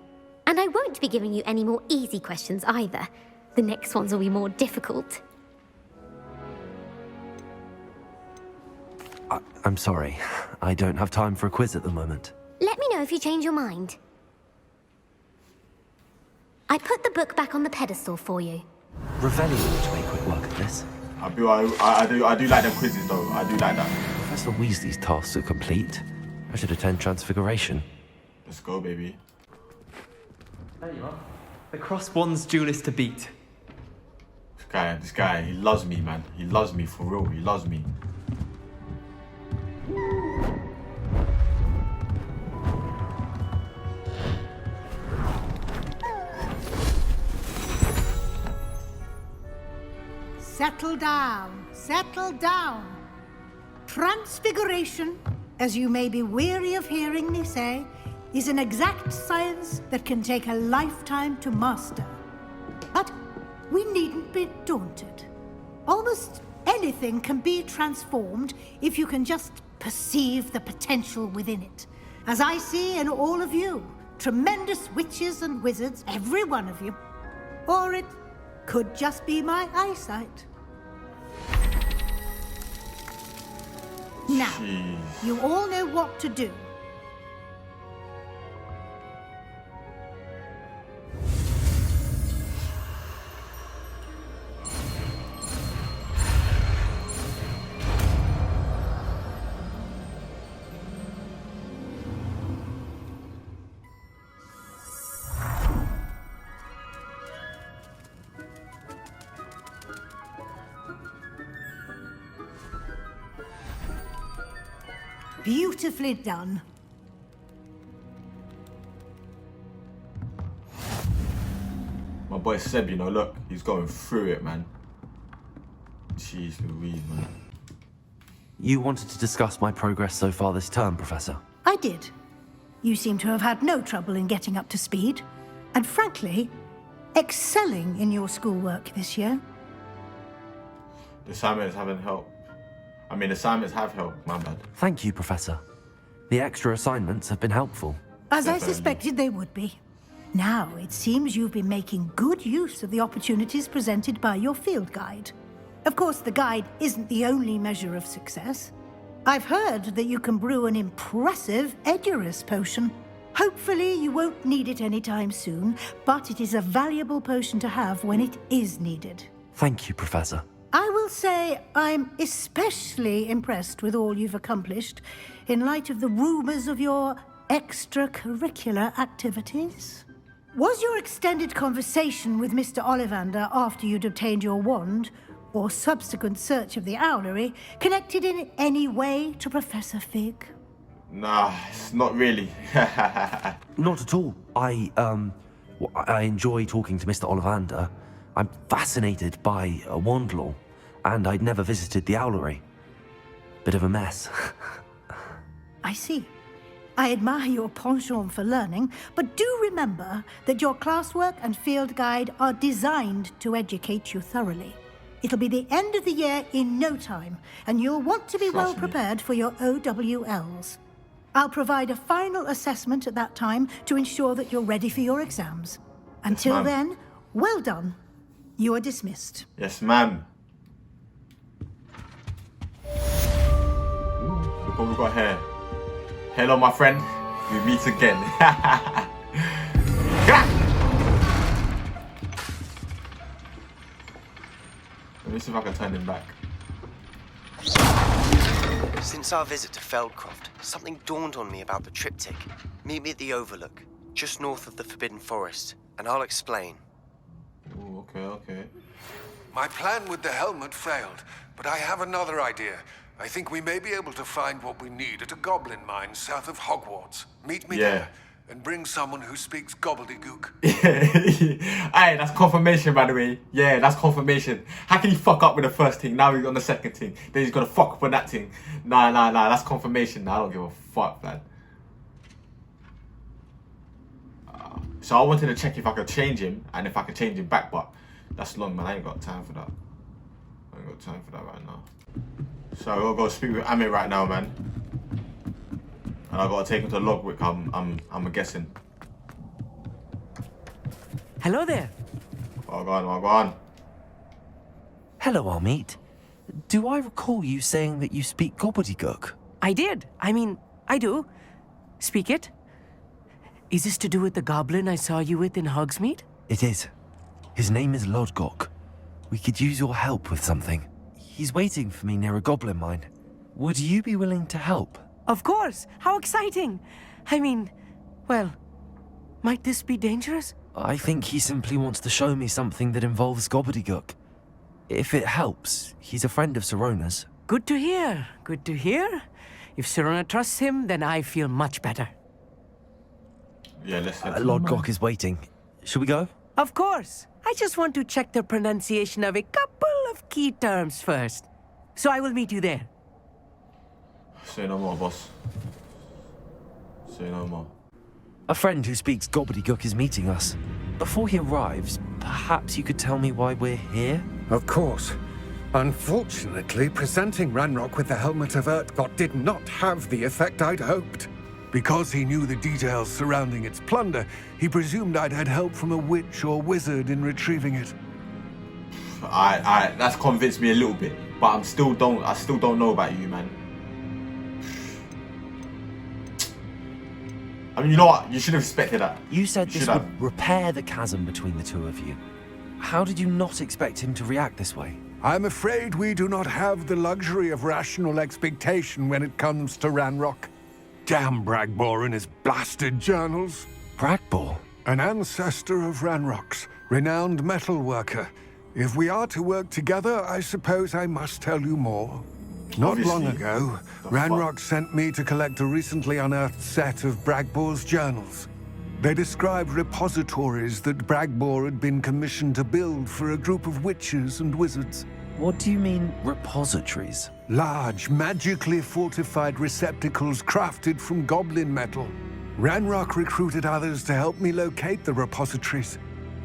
And I won't be giving you any more easy questions either. The next ones will be more difficult. I'm sorry. I don't have time for a quiz at the moment. Let me know if you change your mind. I put the book back on the pedestal for you. Revelio to make quick work of this. I do like them quizzes though. I do like that. Professor Weasley's tasks are complete. I should attend Transfiguration. Let's go, baby. There you are. The cross one's duelist to beat. This guy, he loves me, man. He loves me for real. He loves me. Settle down, settle down. Transfiguration, as you may be weary of hearing me say, is an exact science that can take a lifetime to master. But we needn't be daunted. Almost anything can be transformed if you can just perceive the potential within it. As I see in all of you, tremendous witches and wizards, every one of you. Or it could just be my eyesight. Now, you all know what to do. Beautifully done. My boy Seb, you know, look, he's going through it, man. Jeez Louise, man. You wanted to discuss my progress so far this term, Professor? I did. You seem to have had no trouble in getting up to speed. And frankly, excelling in your schoolwork this year. The assignments haven't helped. I mean, assignments have helped, my bad. Thank you, Professor. The extra assignments have been helpful. As I suspected they would be. Now, it seems you've been making good use of the opportunities presented by your field guide. Of course, the guide isn't the only measure of success. I've heard that you can brew an impressive Edurus potion. Hopefully, you won't need it anytime soon, but it is a valuable potion to have when it is needed. Thank you, Professor. I will say I'm especially impressed with all you've accomplished in light of the rumors of your extracurricular activities. Was your extended conversation with Mr. Ollivander after you'd obtained your wand, or subsequent search of the owlery, connected in any way to Professor Fig? Nah, it's not really. Not at all. I enjoy talking to Mr. Ollivander. I'm fascinated by wand law, and I'd never visited the owlery. Bit of a mess. I see. I admire your penchant for learning, but do remember that your classwork and field guide are designed to educate you thoroughly. It'll be the end of the year in no time, and you'll want to be well prepared for your OWLs. I'll provide a final assessment at that time to ensure that you're ready for your exams. Until then, well done. You are dismissed. Yes, ma'am. Look what we got here. Hello, my friend. We meet again. Let me see if I can turn him back. Since our visit to Feldcroft, something dawned on me about the triptych. Meet me at the Overlook, just north of the Forbidden Forest, and I'll explain. Ooh, okay. My plan with the helmet failed, but I have another idea. I think we may be able to find what we need at a goblin mine south of Hogwarts. Meet me there, and bring someone who speaks gobbledygook. Hey, that's confirmation, by the way. Yeah, that's confirmation. How can he fuck up with the first thing? Now he's on the second thing. Then he's gonna fuck up on that thing. Nah. That's confirmation. Nah, I don't give a fuck, man. So I wanted to check if I could change him and if I could change him back, but that's long, man. I ain't got time for that. I ain't got time for that right now. So I'll go speak with Amit right now, man. And I gotta take him to Logwick. I'm guessing. Hello there. Oh, go on. Hello, Amit. Do I recall you saying that you speak gobbledygook? I did. I mean, I do. Speak it. Is this to do with the goblin I saw you with in Hogsmeade? It is. His name is Lodgok. We could use your help with something. He's waiting for me near a goblin mine. Would you be willing to help? Of course. How exciting. I mean, well, might this be dangerous? I think he simply wants to show me something that involves gobbledygook. If it helps, he's a friend of Sirona's. Good to hear. Good to hear. If Sirona trusts him, then I feel much better. Yeah, let's head. Lodgok is waiting. Should we go? Of course. I just want to check the pronunciation of a couple of key terms first. So I will meet you there. Say no more, boss. Say no more. A friend who speaks gobbledygook is meeting us. Before he arrives, perhaps you could tell me why we're here? Of course. Unfortunately, presenting Ranrock with the Helmet of Urtkot did not have the effect I'd hoped. Because he knew the details surrounding its plunder, he presumed I'd had help from a witch or wizard in retrieving it. That's convinced me a little bit, but I still don't know about you, man. I mean, you know what? You should have expected that. You said this would repair the chasm between the two of you. How did you not expect him to react this way? I'm afraid we do not have the luxury of rational expectation when it comes to Ranrock. Damn Bragbor and his blasted journals. Bragbor? An ancestor of Ranrock's, renowned metal worker. If we are to work together, I suppose I must tell you more. Not long ago, Ranrock sent me to collect a recently unearthed set of Bragbor's journals. They described repositories that Bragbor had been commissioned to build for a group of witches and wizards. What do you mean, repositories? Large, magically fortified receptacles crafted from goblin metal. Ranrock recruited others to help me locate the repositories.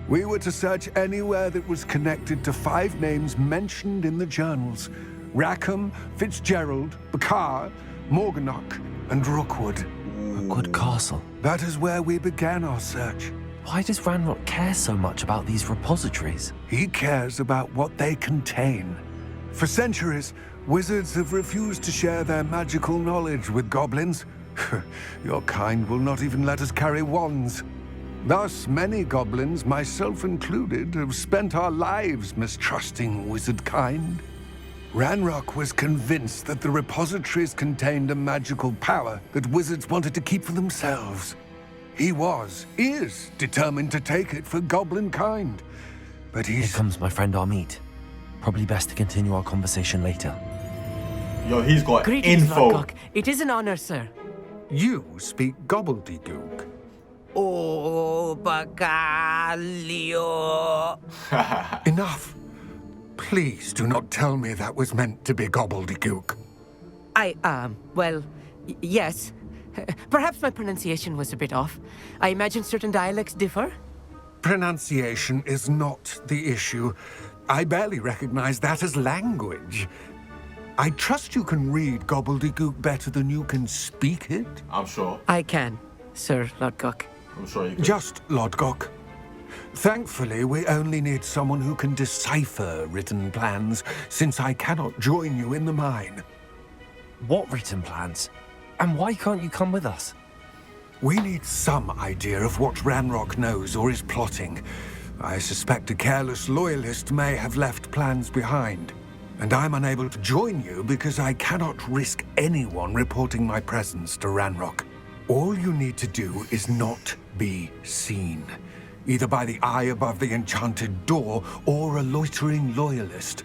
We were to search anywhere that was connected to 5 names mentioned in the journals: Rackham, Fitzgerald, Bakar, Morganach, and Rookwood. Rookwood Castle. That is where we began our search. Why does Ranrock care so much about these repositories? He cares about what they contain. For centuries, wizards have refused to share their magical knowledge with goblins. Your kind will not even let us carry wands. Thus, many goblins, myself included, have spent our lives mistrusting wizard kind. Ranrock was convinced that the repositories contained a magical power that wizards wanted to keep for themselves. He is determined to take it for goblin kind. But Here comes my friend Amit. Probably best to continue our conversation later. Yo, he's got Greetings, info. Lodgok. It is an honor, sir. You speak gobbledygook. Oh, Bagalio. Enough. Please do not tell me that was meant to be gobbledygook. Yes. Perhaps my pronunciation was a bit off. I imagine certain dialects differ. Pronunciation is not the issue. I barely recognize that as language. I trust you can read gobbledygook better than you can speak it. I'm sure. I can, Sir Lodgok. I'm sure you can. Just Lodgok. Thankfully, we only need someone who can decipher written plans, since I cannot join you in the mine. What written plans? And why can't you come with us? We need some idea of what Ranrock knows or is plotting. I suspect a careless loyalist may have left plans behind. And I'm unable to join you because I cannot risk anyone reporting my presence to Ranrock. All you need to do is not be seen. either by the eye above the enchanted door or a loitering loyalist.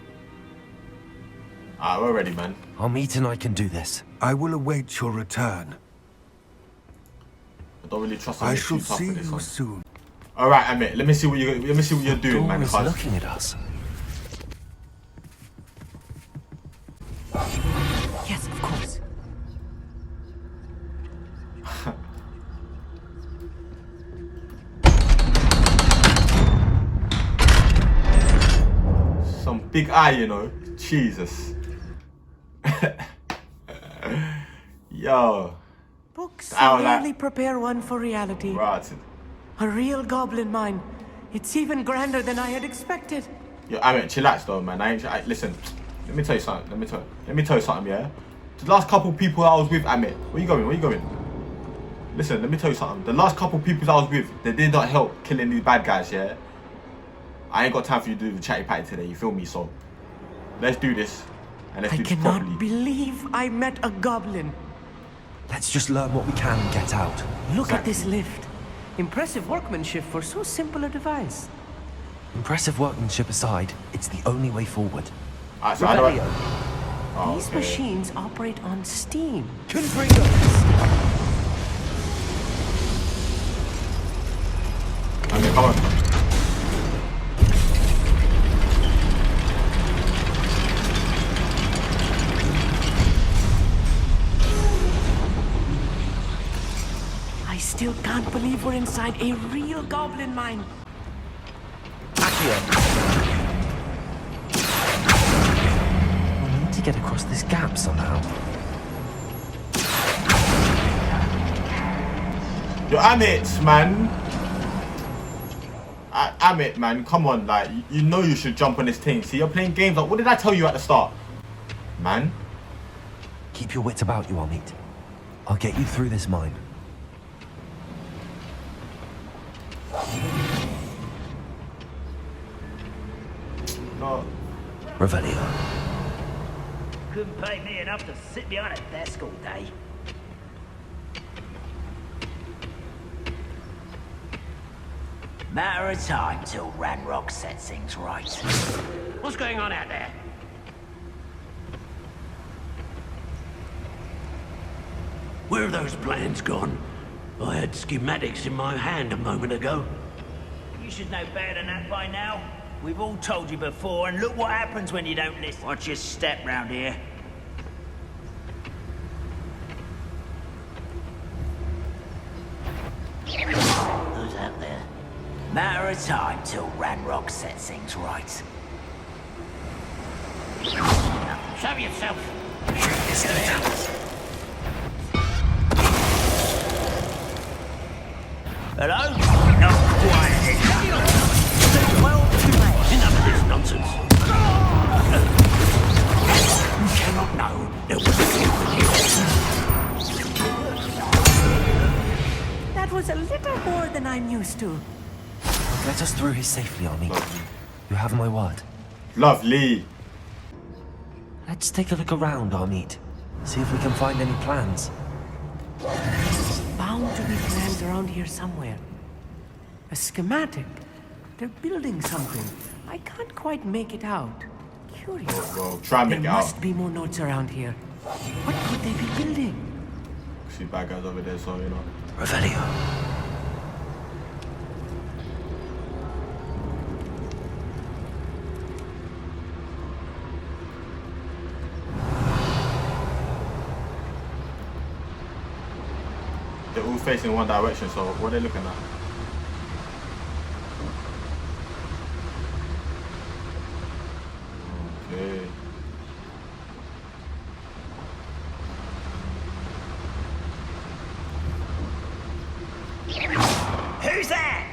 Alright, we're ready, man. Amit and I can do this. I will await your return. I don't really trust I him. shall see you soon. Alright, Amit, let me see what you're doing, man. He's looking at us. Yes, of course. Some big eye, you know. Jesus. Yo. Books Like, really prepare one for reality. right. A real goblin mine. It's even grander than I had expected. Yo, Amit, chillax though, man. Listen, let me tell you something. Let me tell you something, yeah? The last couple people I was with, Amit, where you going? Where you going? Listen, let me tell you something. The last couple people I was with, they did not help killing these bad guys, yeah? I ain't got time for you to do the chatty patty today, you feel me? So, let's do this, and let's do this properly. I cannot believe I met a goblin. Let's just learn what we can and get out. Look at this lift. Impressive workmanship for so simple a device. Impressive workmanship aside, it's the only way forward. Alright, so how do I... These machines operate on steam. Couldn't bring us. Okay, come on. I still can't believe we're inside a real goblin mine. We need to get across this gap somehow. Yo, Amit, man. Amit, man, come on, like, you know you should jump on this thing. See, you're playing games, like, what did I tell you at the start? Man. Keep your wits about you, Amit. I'll get you through this mine. No. Revelio. Couldn't pay me enough to sit behind a desk all day. Matter of time till Ranrock sets things right. What's going on out there? Where have those plans gone? I had schematics in my hand a moment ago. You should know better than that by now. We've all told you before, and look what happens when you don't listen. Watch your step round here. Who's out there? Matter of time till Ranrock sets things right. Now, show yourself. Hello? Not quiet. Enough of this nonsense. You cannot know there was a That was a little more than I'm used to. Get us through here safely, Amit. You have my word. Lovely. Let's take a look around, Amit. See if we can find any plans. Bound to be plans around here somewhere. A schematic. They're building something. I can't quite make it out. Curious. Well, try and make it There out. must be more notes around here. What could they be building? See bad guys over there, so you know. Revelio. They're all facing one direction, so what are they looking at? Okay. Who's that?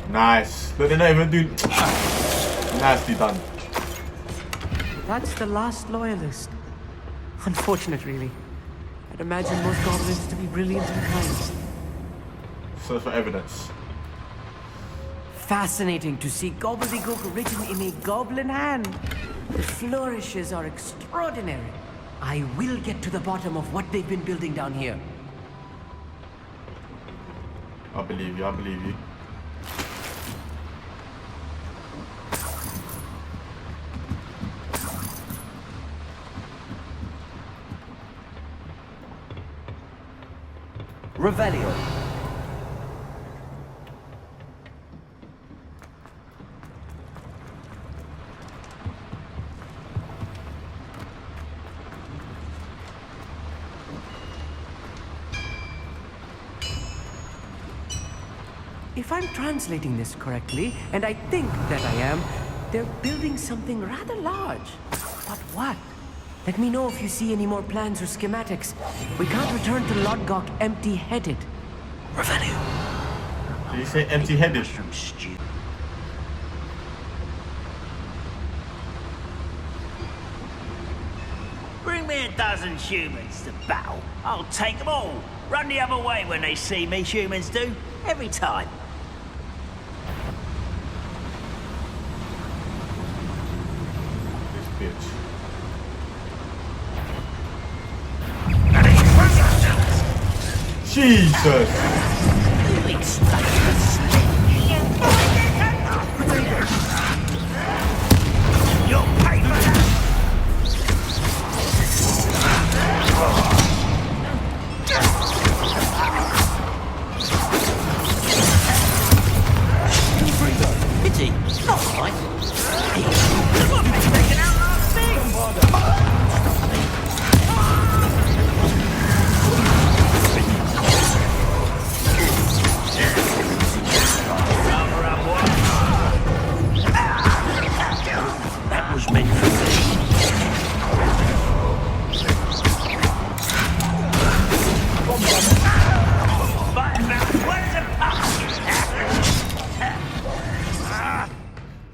Nice. But they're not even doing... Nicely done. That's the last loyalist. Unfortunate, really. I'd imagine most goblins to be brilliant and kind. Search for evidence. Fascinating to see gobbledygook written in a goblin hand. The flourishes are extraordinary. I will get to the bottom of what they've been building down here. I believe you, I believe you. Revelio. If I'm translating this correctly, and I think that I am, they're building something rather large. But what? Let me know if you see any more plans or schematics. We can't return to Lodgok empty-headed. Revelio. Did you say empty-headed? Bring me a dozen humans to battle. I'll take them all. Run the other way when they see me, humans do. Every time. This bitch. Jesus! You'll pay for that! Pity, not right. Look, they've taken out last thing! That was meant for me.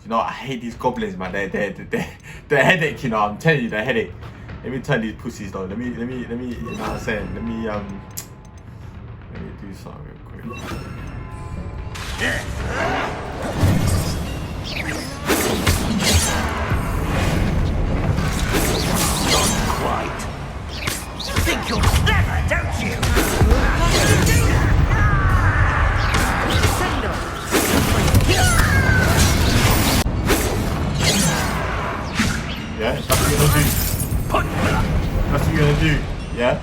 You know, I hate these goblins, man. They're headache, you know. I'm telling you, they're headache. Let me tell these pussies though. Let me, you know what I'm saying? Let me do something real quick. Not quite. Think you're clever, don't you? How did you do that? Yeah, that's what you're gonna do. That's what you're gonna do, yeah?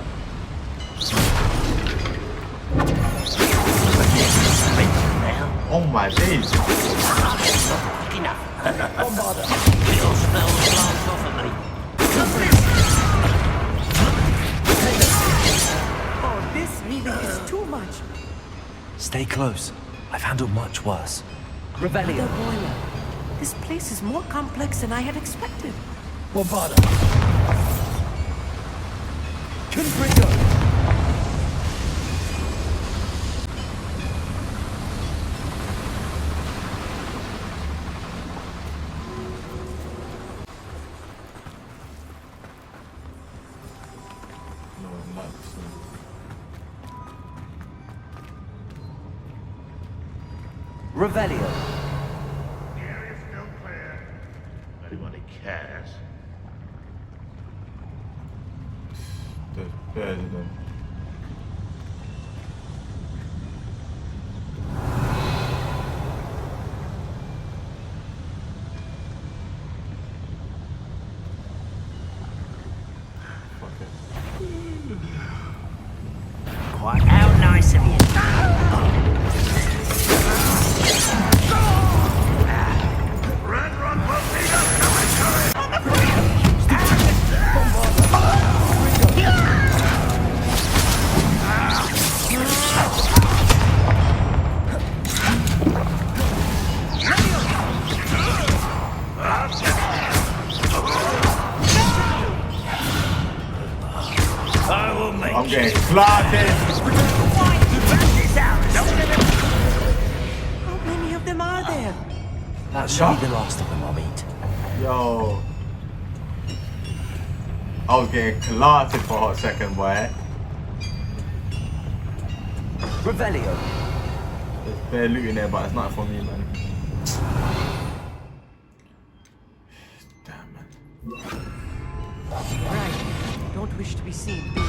Oh my days. Enough. Your spells glance off of me. Oh, this really is too much. Stay close. I've handled much worse. Revelio. Mother Boiler. This place is more complex than I had expected. Bombarda. Confringo. Revelio. The area's still clear. Anybody cares? There's them. Quite how nice of you. I'm getting clotted. How many of them are there? That should be the last of them I'll meet. Yo. I was getting clotted for a hot second, boy. Revelio. There's bare loot in there, but it's not for me, man. Damn, man. Right. Don't wish to be seen, do you?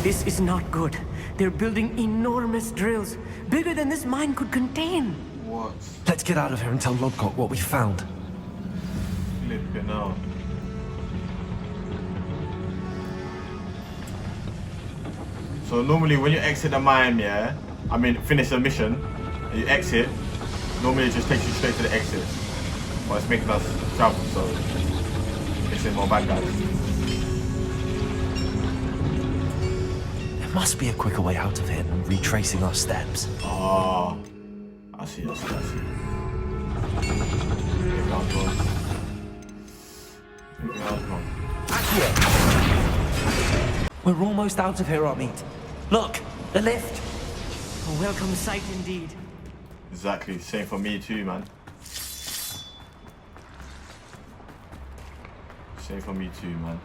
This is not good. They're building enormous drills, bigger than this mine could contain. What? Let's get out of here and tell Lodgok what we found. Flipping out. So normally when you exit the mine, yeah, I mean finish the mission, and you exit, normally it just takes you straight to the exit. But it's making us travel, so it's in more bad guys. There must be a quicker way out of here than retracing our steps. Oh, I see. Here comes one. We're almost out of here, Amit. Look, the lift. A welcome sight indeed. Exactly, same for me too, man. Same for me too, man.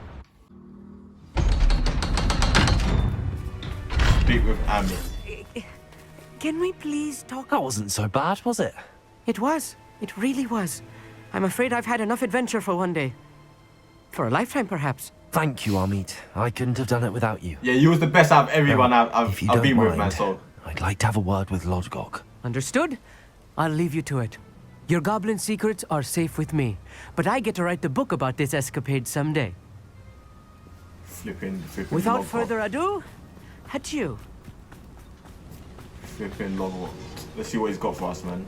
Speak with Amit. Can we please talk? That wasn't so bad, was it? It was. It really was. I'm afraid I've had enough adventure for one day. For a lifetime, perhaps. Thank you, Amit. I couldn't have done it without you. Yeah, you was the best out of everyone I've If you don't been with, man, mind, so... I'd like to have a word with Lodgok. Understood? I'll leave you to it. Your goblin secrets are safe with me, but I get to write the book about this escapade someday. Flipping Without Lodgok. further ado, adieu. Flipping Lodgok. Let's see what he's got for us, man.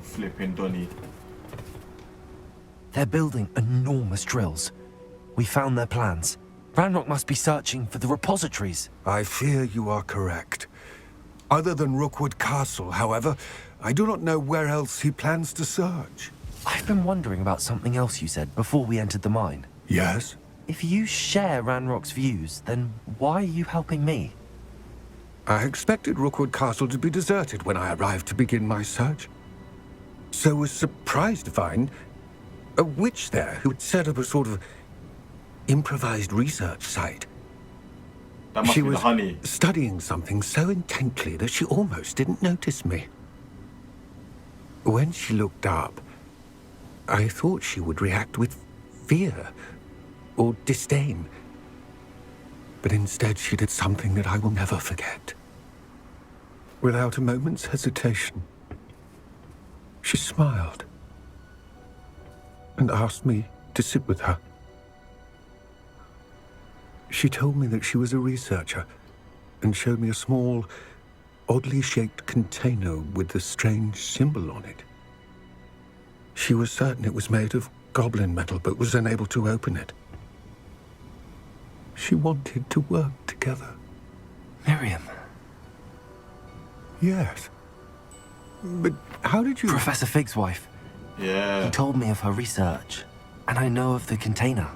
Flipping Donny. They're building enormous drills. We found their plans. Ranrock must be searching for the repositories. I fear you are correct. Other than Rookwood Castle, however, I do not know where else he plans to search. I've been wondering about something else you said before we entered the mine. Yes? If you share Ranrock's views, then why are you helping me? I expected Rookwood Castle to be deserted when I arrived to begin my search. So was surprised to find a witch there who had set up a sort of improvised research site. That must She be was the honey. studying something so intently that she almost didn't notice me. When she looked up, I thought she would react with fear or disdain. But instead she did something that I will never forget. Without a moment's hesitation, she smiled and asked me to sit with her. She told me that she was a researcher and showed me a small, oddly shaped container with a strange symbol on it. She was certain it was made of goblin metal, but was unable to open it. She wanted to work together. Miriam. Yes. But how did you... Professor Fig's wife. Yeah. He told me of her research, and I know of the container.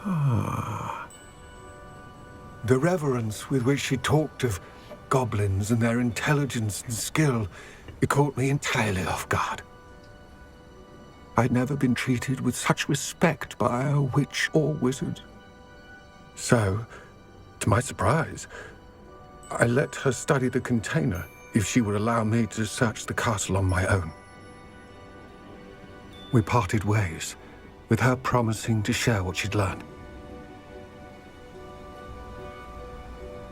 Ah. The reverence with which she talked of goblins and their intelligence and skill, it caught me entirely off guard. I'd never been treated with such respect by a witch or wizard. So, to my surprise, I let her study the container if she would allow me to search the castle on my own. We parted ways, with her promising to share what she'd learned.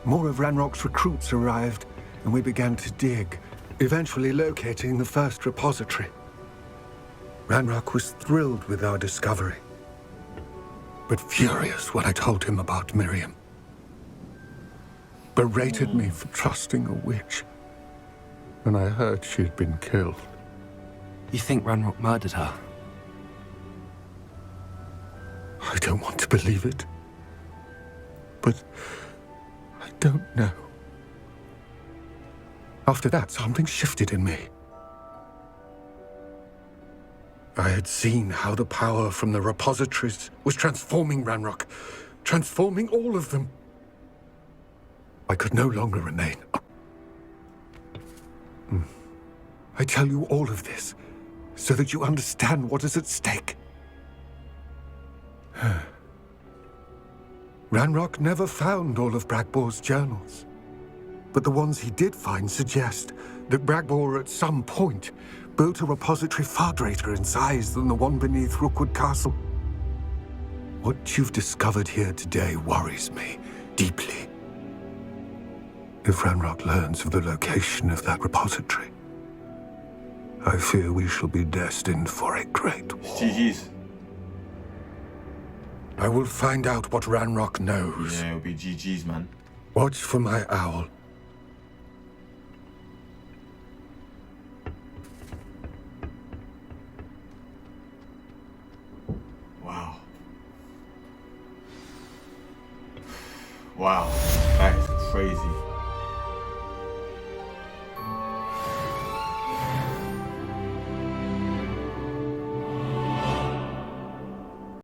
More of Ranrock's recruits arrived, and we began to dig, eventually locating the first repository. Ranrock was thrilled with our discovery, but furious when I told him about Miriam. Berated me for trusting a witch when I heard she had been killed. You think Ranrock murdered her? I don't want to believe it, but I don't know. After that, something shifted in me. I had seen how the power from the repositories was transforming Ranrock, transforming all of them. I could no longer remain. I tell you all of this so that you understand what is at stake. Ranrock never found all of Bragbor's journals, but the ones he did find suggest that Bragbor at some point built a repository far greater in size than the one beneath Rookwood Castle. What you've discovered here today worries me deeply. If Ranrock learns of the location of that repository, I fear we shall be destined for a great war. GG's. I will find out what Ranrock knows. Yeah, it'll be GG's, man. Watch for my owl. Wow. Wow. That is crazy.